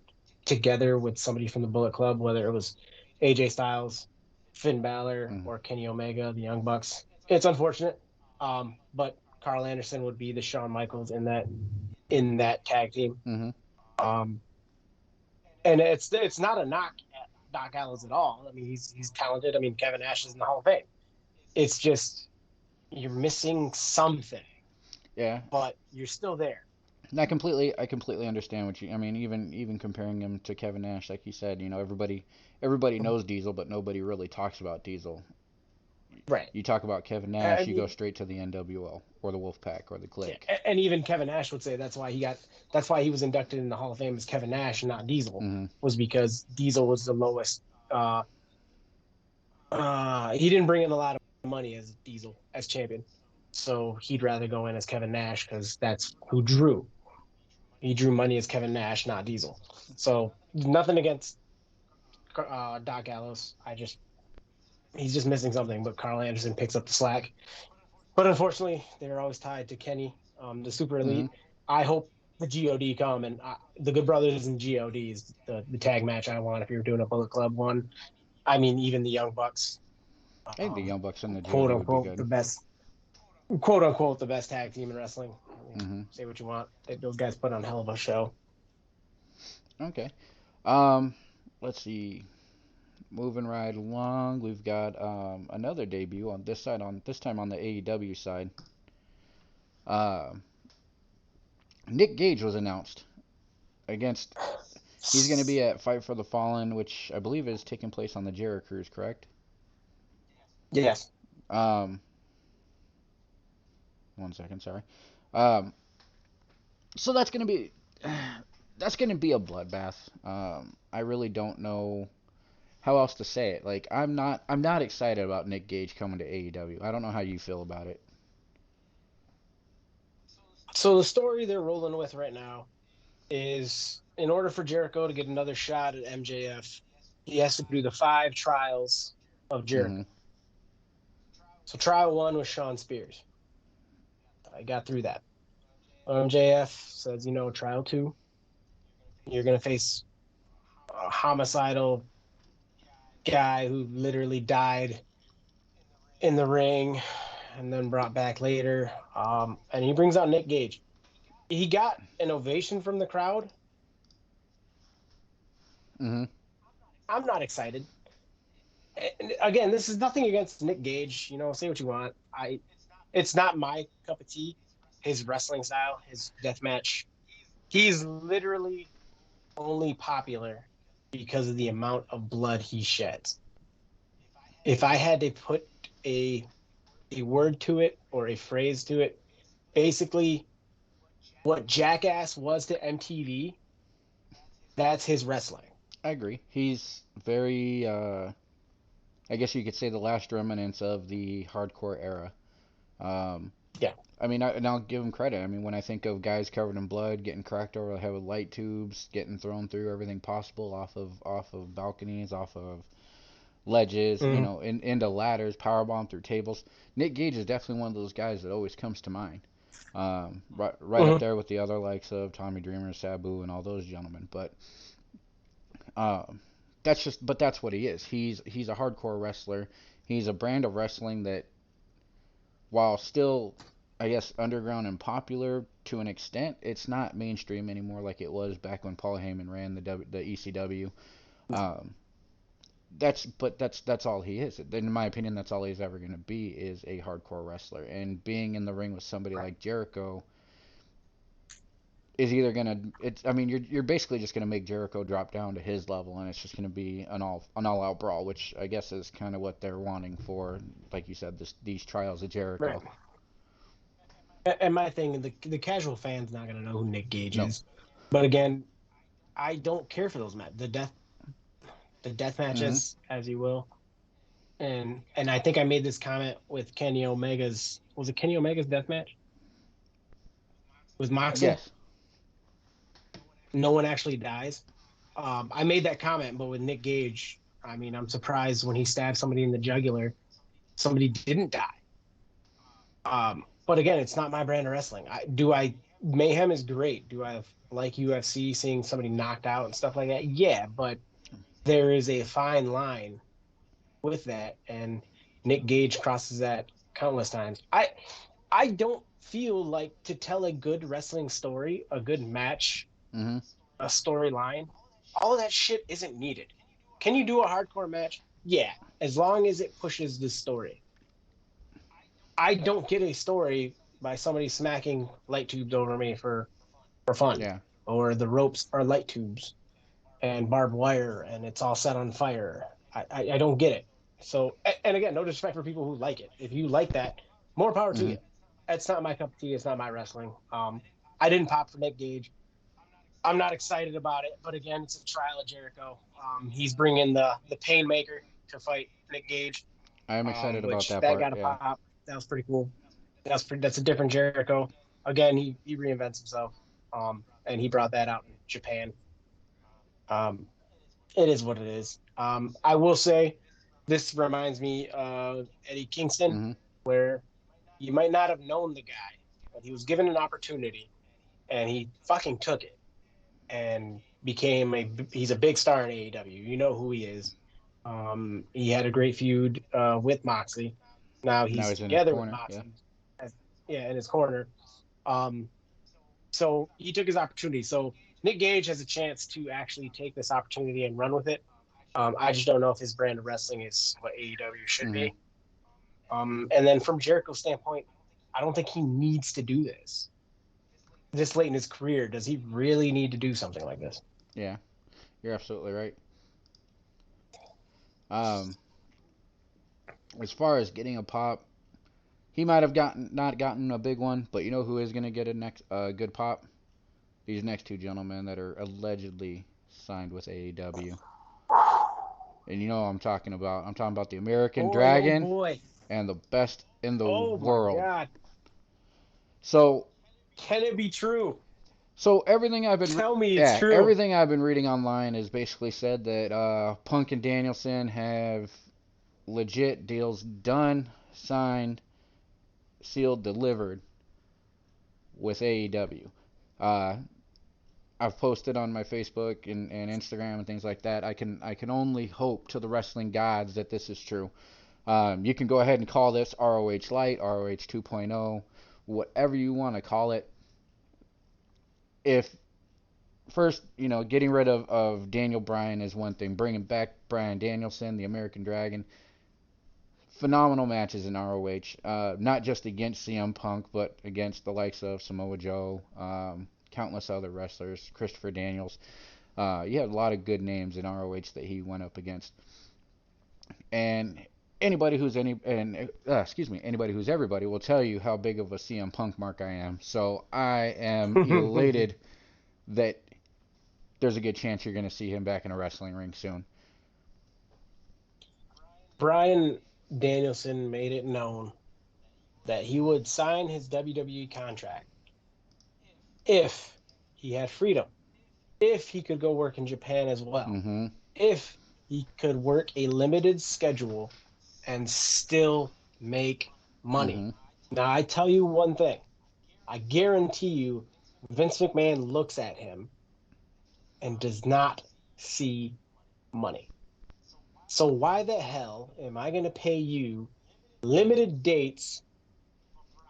together with somebody from the Bullet Club, whether it was AJ Styles, Finn Balor, or Kenny Omega, the Young Bucks. It's unfortunate, but Carl Anderson would be the Shawn Michaels in that tag team. Mm-hmm. And it's not a knock at Doc Gallows at all. I mean, he's talented. I mean, Kevin Nash is in the Hall of Fame. It's just you're missing something. Yeah. But you're still there. And I completely understand what you. I mean, even comparing him to Kevin Nash, like you said, everybody knows Diesel, but nobody really talks about Diesel. Right. You talk about Kevin Nash, you go straight to the NWO or the Wolfpack or the Clique. Yeah. And even Kevin Nash would say that's why he was inducted in the Hall of Fame as Kevin Nash and not Diesel, was because Diesel was the lowest. He didn't bring in a lot of money as Diesel as champion, so he'd rather go in as Kevin Nash because that's who drew. He drew money as Kevin Nash, not Diesel. So nothing against Doc Gallows. He's just missing something, but Carl Anderson picks up the slack. But unfortunately, they're always tied to Kenny, the Super Elite. I hope the GOD come, and the Good Brothers and GOD is the tag match I want if you're doing a Bullet Club one. I mean, even the Young Bucks. I think the Young Bucks and the quote GOD would be unquote good. quote unquote the best tag team in wrestling. I mean, Mm-hmm. say what you want. Those guys put on a hell of a show. Okay. Let's see. Moving right along, we've got another debut on this side. On this time on the AEW side, Nick Gage was announced against. He's going to be at Fight for the Fallen, which I believe is taking place on the Jericho Cruise, correct? Yes. One second, sorry. So that's going to be a bloodbath. I really don't know how else to say it. Like I'm not excited about Nick Gage coming to AEW. I don't know how you feel about it. So the story they're rolling with right now is in order for Jericho to get another shot at MJF, he has to do the 5 trials of Jericho. Mm-hmm. So trial 1 was Shawn Spears. I got through that. MJF says, trial 2, you're going to face a homicidal guy who literally died in the ring and then brought back later. And he brings out Nick Gage. He got an ovation from the crowd. Mm-hmm. I'm not excited. And again, this is nothing against Nick Gage. Say what you want. It's not my cup of tea. His wrestling style, his deathmatch. He's literally only popular because of the amount of blood he sheds. If I had to put a word to it or a phrase to it, basically what Jackass was to MTV, that's his wrestling. I agree. He's very, I guess you could say, the last remnants of the hardcore era. Yeah. I mean, and I'll give him credit. I mean, when I think of guys covered in blood, getting cracked over the head with light tubes, getting thrown through everything possible off of balconies, off of ledges, Mm-hmm. into ladders, powerbomb through tables. Nick Gage is definitely one of those guys that always comes to mind. Right up Mm-hmm. there with the other likes of Tommy Dreamer, Sabu, and all those gentlemen. But that's what he is. He's a hardcore wrestler. He's a brand of wrestling that, while still, I guess, underground and popular to an extent, it's not mainstream anymore like it was back when Paul Heyman ran the ECW. Um, that's all he is. In my opinion, that's all he's ever going to be, is a hardcore wrestler. And being in the ring with somebody like Jericho is either gonna I mean, you're basically just gonna make Jericho drop down to his level, and it's just gonna be an all out brawl, which I guess is kind of what they're wanting for, like you said, these trials of Right. Jericho. And my thing, the casual fan's not going to know who Nick Gage No. is. But again, I don't care for those matches. The death Mm-hmm. matches, as you will. And I think I made this comment with Kenny Omega's, was it Kenny Omega's death match? With Moxley? Yes. No one actually dies. I made that comment, but with Nick Gage, I mean, I'm surprised when he stabbed somebody in the jugular, somebody didn't die. But again, it's not my brand of wrestling. Mayhem is great. Do I like UFC, seeing somebody knocked out and stuff like that? Yeah, but there is a fine line with that, and Nick Gage crosses that countless times. I don't feel like, to tell a good wrestling story, a good match, Mm-hmm. a storyline, all of that shit isn't needed. Can you do a hardcore match? Yeah, as long as it pushes the story. I don't get a story by somebody smacking light tubes over me for fun, Yeah. or the ropes are light tubes and barbed wire and it's all set on fire. I don't get it. So, and again, no disrespect for people who like it. If you like that, more power to Mm-hmm. you. It's not my cup of tea. It's not my wrestling. I didn't pop for Nick Gage. I'm not excited about it, but again, it's a trial of Jericho. He's bringing the Painmaker to fight Nick Gage, I am excited about which that that part. got a Yeah. pop. That was pretty cool. That's a different Jericho. Again, he reinvents himself, and he brought that out in Japan. Um, it is what it is. I will say, this reminds me of Eddie Kingston, Mm-hmm. where you might not have known the guy, but he was given an opportunity, and he fucking took it, and he's a big star in AEW. You know who he is. He had a great feud with Moxley. Now Now he's he's in his together with corner. Yeah. Moxley, as, in his corner. Um, so he took his opportunity. So Nick Gage has a chance to actually take this opportunity and run with it. I just don't know if his brand of wrestling is what AEW should Mm-hmm. be. And then from Jericho's standpoint, I don't think he needs to do this late in his career. Does he really need to do something like this? Yeah, you're absolutely right. Um, as far as getting a pop, he might have not gotten a big one, but you know who is gonna get a good pop? These next two gentlemen that are allegedly signed with AEW. And you know what I'm talking about. I'm talking about the American Boy, oh Dragon boy. and the best in the Oh my world. God. So Can it be true? everything I've been Tell me it's true. everything I've been reading online has basically said that Punk and Danielson have legit deals done, signed, sealed, delivered with AEW. Uh, I've posted on my Facebook and Instagram and things like that. I can only hope to the wrestling gods that this is true. You can go ahead and call this ROH Light, ROH 2.0, whatever you want to call it. If first, getting rid of Daniel Bryan is one thing. Bringing back Bryan Danielson, the American Dragon, phenomenal matches in ROH. Not just against CM Punk, but against the likes of Samoa Joe, countless other wrestlers, Christopher Daniels. You had a lot of good names in ROH that he went up against. And anybody who's anybody who's everybody will tell you how big of a CM Punk mark I am. So I am elated that there's a good chance you're going to see him back in a wrestling ring soon. Bryan Danielson made it known that he would sign his WWE contract if he had freedom, if he could go work in Japan as well, Mm-hmm. if he could work a limited schedule and still make money. Mm-hmm. Now, I tell you one thing. I guarantee you Vince McMahon looks at him and does not see money. So why the hell am I going to pay you limited dates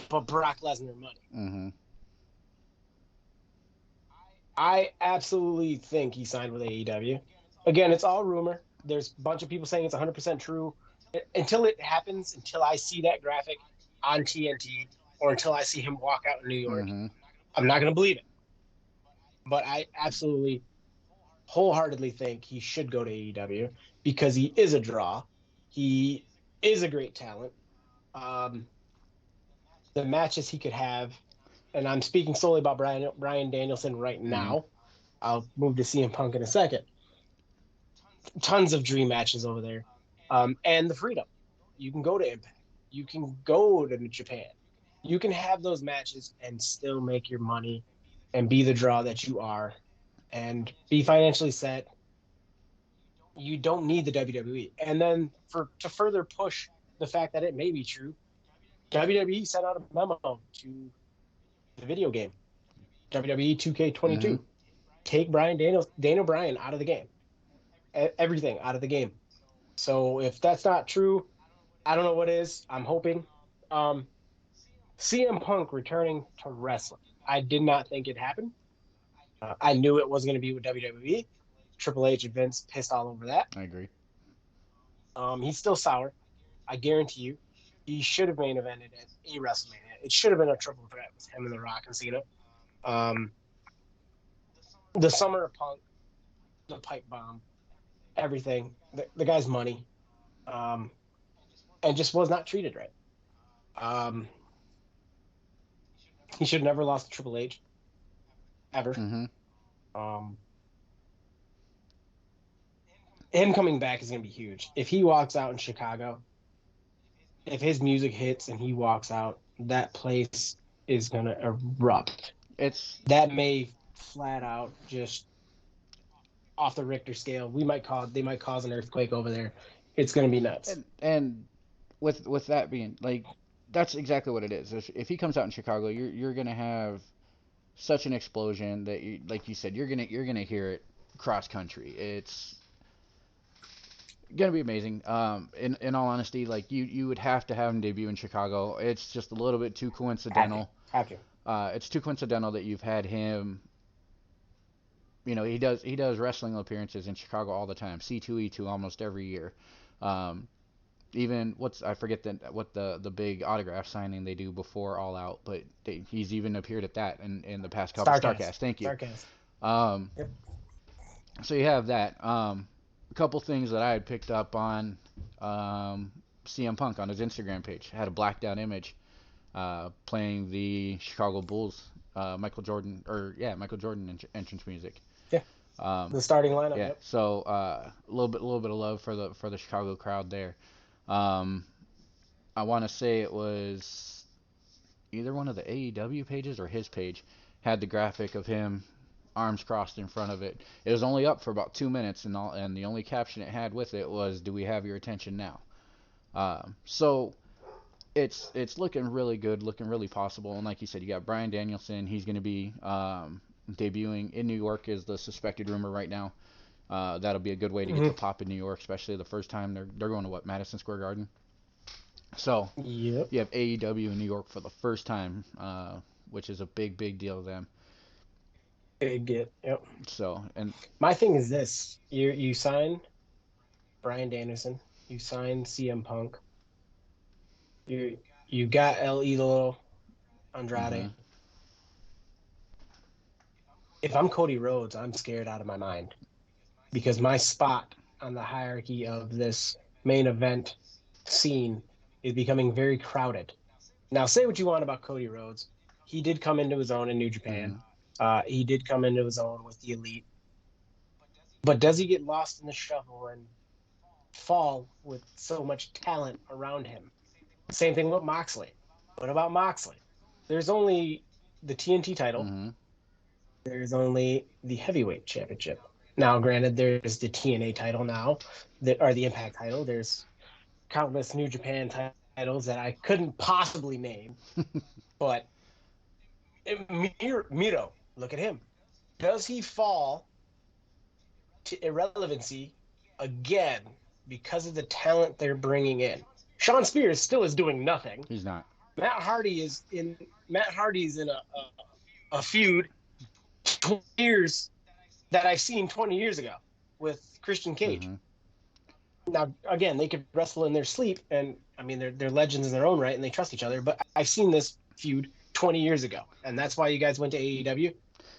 for Brock Lesnar money? Mm-hmm. I absolutely think he signed with AEW. Again, it's all rumor. There's a bunch of people saying it's 100% true. Until it happens, until I see that graphic on TNT, or until I see him walk out in New York, Mm-hmm. I'm not going to believe it. But I absolutely, wholeheartedly think he should go to AEW because he is a draw. He is a great talent. Um, the matches he could have, and I'm speaking solely about Bryan Danielson right Mm-hmm. now. I'll move to CM Punk in a second. Tons of dream matches over there. And the freedom. You can go to Impact. You can go to Japan. You can have those matches and still make your money and be the draw that you are and be financially set. You don't need the WWE. And then to further push the fact that it may be true, WWE sent out a memo to the video game, WWE 2K22. Mm-hmm. Take Daniel Bryan out of the game. Everything out of the game. So if that's not true, I don't know what is. I'm hoping. Um, CM Punk returning to wrestling. I did not think it happened. I knew it wasn't going to be with WWE. Triple H and Vince pissed all over that. I agree. He's still sour. I guarantee you. He should have main evented at a WrestleMania. It should have been a triple threat with him and The Rock and Cena. The Summer of Punk, the pipe bomb, everything. The guy's money, and just was not treated right. He should have never lost to Triple H, ever. Mm-hmm. Um, him coming back is going to be huge. If he walks out in Chicago, if his music hits and he walks out, that place is going to erupt. That may flat out just off the Richter scale. They might cause an earthquake over there. It's going to be nuts. And with that being like, that's exactly what it is. If he comes out in Chicago, you're gonna have such an explosion that like you said, you're gonna hear it cross country. It's gonna be amazing. In all honesty, like you would have to have him debut in Chicago. It's just a little bit too coincidental. Have to. It's too coincidental that you've had him. He does wrestling appearances in Chicago all the time. C2E2 almost every year. Even I forget what the big autograph signing they do before All Out, but he's even appeared at that in the past couple. Starcast. Thank you. Starcast. Yep. So you have that. A couple things that I had picked up on CM Punk on his Instagram page had a blacked out image playing the Chicago Bulls Michael Jordan entrance music. Yeah. The starting lineup. Yeah. Yep. So a little bit of love for the Chicago crowd there. I want to say it was either one of the AEW pages or his page had the graphic of him arms crossed in front of it. It was only up for about 2 minutes, and the only caption it had with it was, "Do we have your attention now?" So it's looking really good, looking really possible. And like you said, you got Bryan Danielson. He's going to be debuting in New York, is the suspected rumor right now. That'll be a good way to get the pop in New York, especially the first time they're going to Madison Square Garden. So yep. You have AEW in New York for the first time, which is a big deal to them. Big get. Yep. So, and my thing is this: you sign Bryan Danielson, you sign CM Punk, you got El Idolo Andrade. Mm-hmm. If I'm Cody Rhodes, I'm scared out of my mind because my spot on the hierarchy of this main event scene is becoming very crowded. Now, say what you want about Cody Rhodes. He did come into his own in New Japan. He did come into his own with the Elite. But does he get lost in the shuffle and fall with so much talent around him? Same thing with Moxley. What about Moxley? There's only the TNT title. Mm-hmm. There's only the heavyweight championship. Now, granted, there's the TNA title now, or the Impact title. There's countless New Japan titles that I couldn't possibly name. But Miro, look at him. Does he fall to irrelevancy again because of the talent they're bringing in? Shawn Spears still is doing nothing. He's not. Matt Hardy's in a feud 20 years that I've seen 20 years ago with Christian Cage. Mm-hmm. Now, again, they could wrestle in their sleep, and I mean they're legends in their own right, and they trust each other. But I've seen this feud 20 years ago, and that's why you guys went to AEW.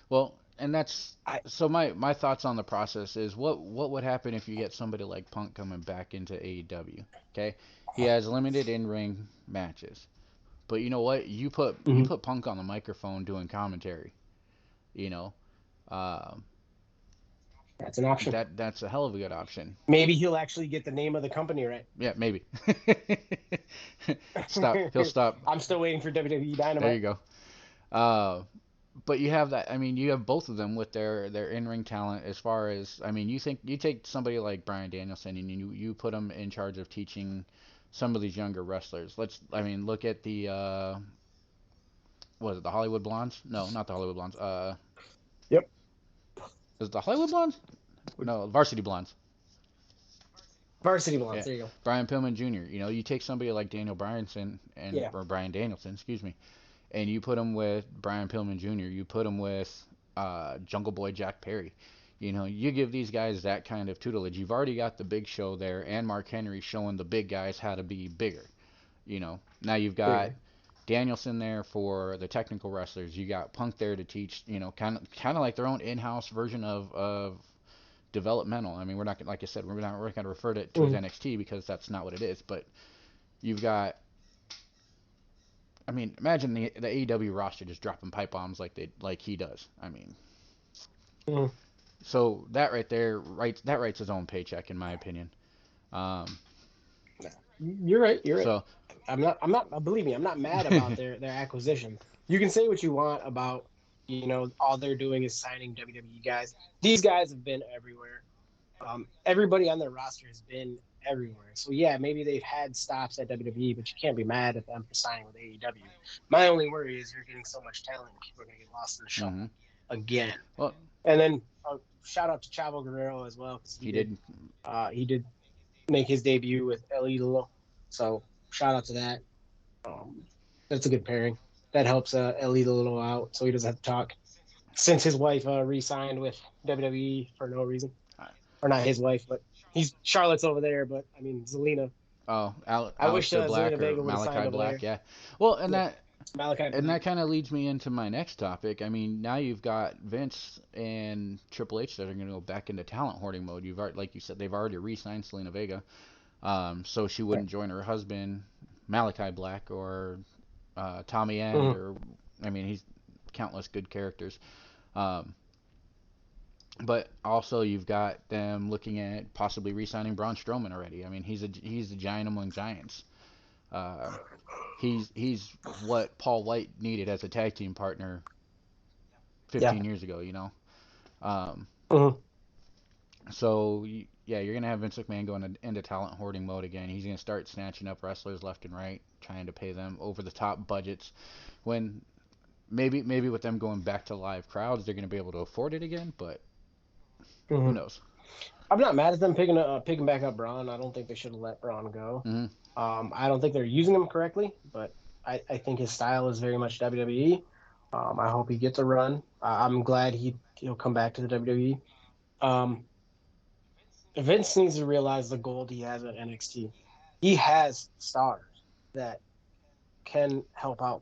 Well, and that's so my thoughts on the process is what would happen if you get somebody like Punk coming back into AEW? Okay, he has limited in-ring matches, but you know what? You put Punk on the microphone doing commentary. That's an option. That's a hell of a good option. Maybe he'll actually get the name of the company right. Yeah, maybe. He'll stop. I'm still waiting for WWE Dynamite. There you go. But you have that. I mean, you have both of them with their in-ring talent. As far as, I mean, you take somebody like Bryan Danielson and you put him in charge of teaching some of these younger wrestlers. Look at the was it the Hollywood Blondes? No, not the Hollywood Blondes. Yep. Is it the Hollywood Blondes? No, Varsity Blondes. Varsity Blondes. Yeah. There you go. Brian Pillman Jr. You take somebody like Daniel Bryanson or Bryan Danielson, excuse me, and you put him with Brian Pillman Jr. You put him with Jungle Boy Jack Perry. You give these guys that kind of tutelage. You've already got the Big Show there and Mark Henry showing the big guys how to be bigger. Now you've got Danielson there for the technical wrestlers. You got Punk there to teach. Kind of like their own in-house version of developmental. I mean, we're not, like I said, we're going to refer to it to as NXT because that's not what it is. But you've got, I mean, imagine the AEW roster just dropping pipe bombs like he does. I mean, so that right there writes his own paycheck in my opinion. You're right. So I'm not. Believe me, I'm not mad about their acquisition. You can say what you want about, all they're doing is signing WWE guys. These guys have been everywhere. Everybody on their roster has been everywhere. So yeah, maybe they've had stops at WWE, but you can't be mad at them for signing with AEW. My only worry is you're getting so much talent, people are gonna get lost in the shuffle again. Well, and then shout out to Chavo Guerrero as well, because he did make his debut with El Idolo. So shout out to that. That's a good pairing. That helps El Idolo out, so he doesn't have to talk. Since his wife re-signed with WWE for no reason, or not his wife, but Charlotte's over there. But I mean, Zelina. Oh, I wish Alistair Black Zelina or Vega would have signed Malachi over Black, there. yeah. Well, and Yeah, Malachi Black. that kind of leads me into my next topic. I mean, now you've got Vince and Triple H that are going to go back into talent hoarding mode. You've already, like you said, they've already re-signed Selena Vega, so she wouldn't join her husband Malachi Black or Tommy End, Mm-hmm. or I mean, he's countless good characters. Um, but also you've got them looking at possibly re-signing Braun Strowman already. I mean, he's a giant among giants. Uh, he's what Paul White needed as a tag team partner Yeah. 15 years ago, you know. Um, Mm-hmm. so yeah, you're gonna have Vince McMahon going into talent hoarding mode again. He's gonna start snatching up wrestlers left and right, trying to pay them over the top budgets. When maybe with them going back to live crowds, they're gonna be able to afford it again. But who Mm-hmm. knows? I'm not mad at them picking back up Braun. I don't think they should have let Braun go. Mm-hmm. I don't think they're using him correctly, but I think his style is very much WWE. I hope he gets a run. I'm glad he'll come back to the WWE. Um, Vince needs to realize the gold he has at NXT. He has stars that can help out.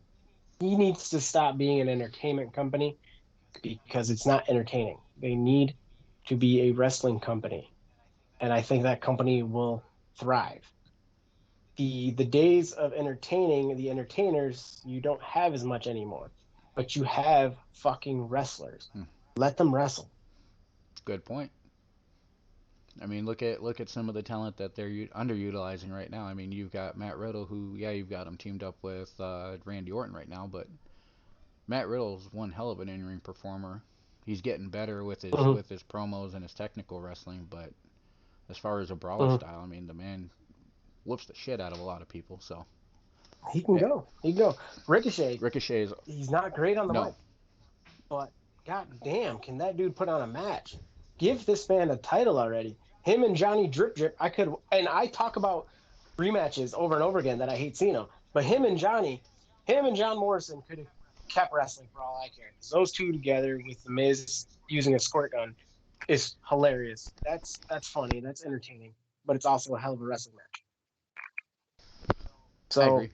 He needs to stop being an entertainment company because it's not entertaining. They need to be a wrestling company, and I think that company will thrive. The days of entertaining the entertainers you don't have as much anymore, but you have fucking wrestlers. Hmm. Let them wrestle. Good point. I mean, look at some of the talent that they're underutilizing right now. I mean, you've got Matt Riddle, who you've got him teamed up with Randy Orton right now, but Matt Riddle's one hell of an in-ring performer. He's getting better with Mm-hmm. his promos and his technical wrestling, but as far as a brawler Mm-hmm. style, I mean, the man whoops the shit out of a lot of people. So He can yeah, go. He can go. Ricochet, Ricochet is he's not great on the no. mic, but god damn, can that dude put on a match? Give this man a title already. Him and Johnny Drip Drip, I talk about rematches over and over again that I hate seeing them, but him and John Morrison could have kept wrestling for all I care. Because those two together with the Miz using a squirt gun is hilarious. That's funny. That's entertaining, but it's also a hell of a wrestling match. I So agree.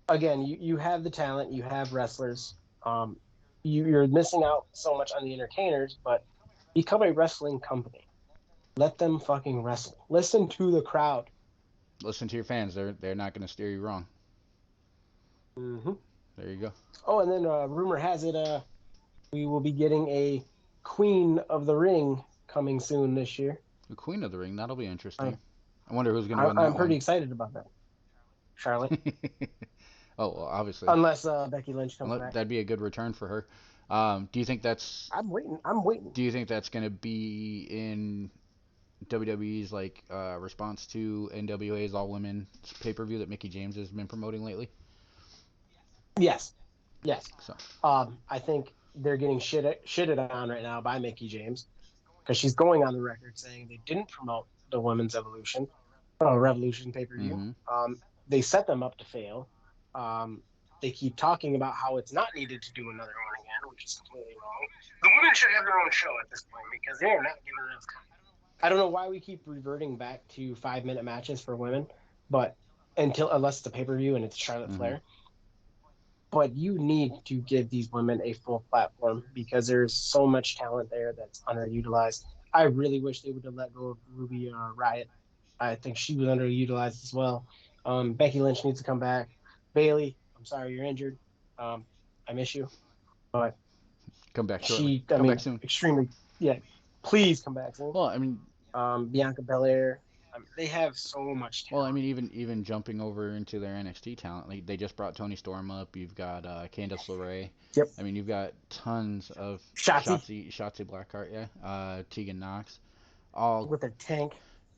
again, you have the talent, you have wrestlers. Um, you're missing out so much on the entertainers, but become a wrestling company. Let them fucking wrestle. Listen to the crowd. Listen to your fans. They're not going to steer you wrong. Mm-hmm. There you go. Oh, and then rumor has it we will be getting a Queen of the Ring coming soon this year. The Queen of the Ring. That'll be I'm interesting. I wonder who's going to I'm, win I'm that pretty one. excited about that, Charlotte. Oh, well, obviously. Unless Becky Lynch comes back. That'd be a good return for her. Do you think that's I'm waiting. I'm waiting. do you think that's going to be in WWE's like response to NWA's All Women pay-per-view that Mickey James has been promoting lately? Yes, yes. So, I think they're getting shitted on right now by Mickey James because she's going on the record saying they didn't promote the Women's Revolution pay per view. mm-hmm. They set them up to fail. They keep talking about how it's not needed to do another one again, which is completely wrong. The women should have their own show at this point because they are not giving enough time. I don't know why we keep reverting back to 5-minute matches for women, but unless it's a pay per view and it's Charlotte Mm-hmm. Flair. But you need to give these women a full platform because there's so much talent there that's underutilized. I really wish they would have let go of Ruby Riot. I think she was underutilized as well. Becky Lynch needs to come back. Bailey, I'm sorry you're injured. I miss you, but Come back shortly. I Come back mean, soon. extremely, yeah. Please come back soon. Well, I mean, Bianca Belair. They have so much talent. even jumping over into their NXT talent, like they just brought Tony Storm up. You've got Candice LeRae. Yep. I mean, you've got tons of Shotzi Blackheart, yeah. Tegan Knox, all with a tank.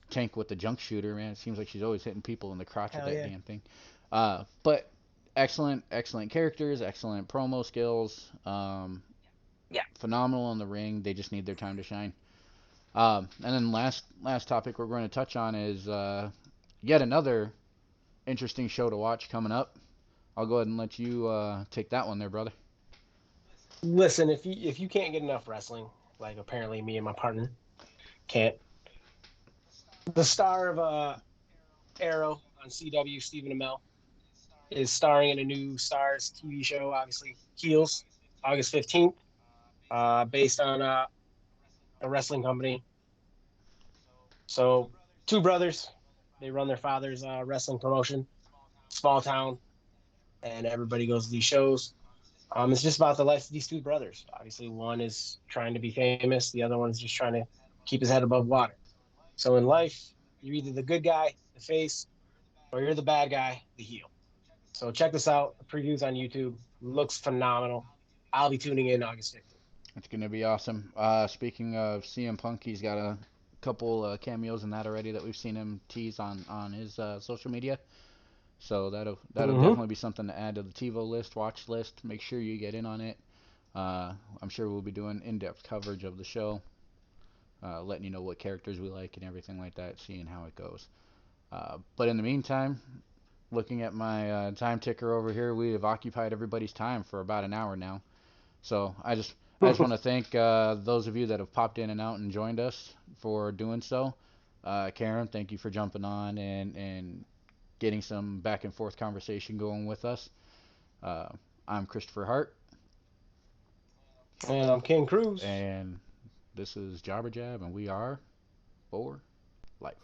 Tank with the junk shooter, man. It seems like she's always hitting people in the crotch Hell with that yeah. damn thing. But excellent characters, excellent promo skills. Yeah. Phenomenal in the ring. They just need their time to shine. And then last topic we're going to touch on is yet another interesting show to watch coming up. I'll go ahead and let you take that one there, brother. Listen, if you can't get enough wrestling, like apparently me and my partner can't, the star of Arrow on CW, Stephen Amell, is starring in a new Stars TV show, obviously Heels, August 15th, based on a wrestling company. So, two brothers, they run their father's wrestling promotion, small town, and everybody goes to these shows. It's just about the life of these two brothers. Obviously, one is trying to be famous, the other one's just trying to keep his head above water. So, in life, you're either the good guy, the face, or you're the bad guy, the heel. So check this out. The preview's on YouTube. Looks phenomenal. I'll be tuning in August 15th. It's going to be awesome. Speaking of CM Punk, he's got a couple cameos in that already that we've seen him tease on his social media. So that'll definitely be something to add to the TiVo list, watch list. Make sure you get in on it. I'm sure we'll be doing in-depth coverage of the show, letting you know what characters we like and everything like that, seeing how it goes. But in the meantime, looking at my time ticker over here, we have occupied everybody's time for about an hour now. So I just want to thank those of you that have popped in and out and joined us for doing so. Karen, thank you for jumping on and getting some back and forth conversation going with us. I'm Christopher Hart. And I'm King Cruz. And this is Jabber Jab, and we are for life.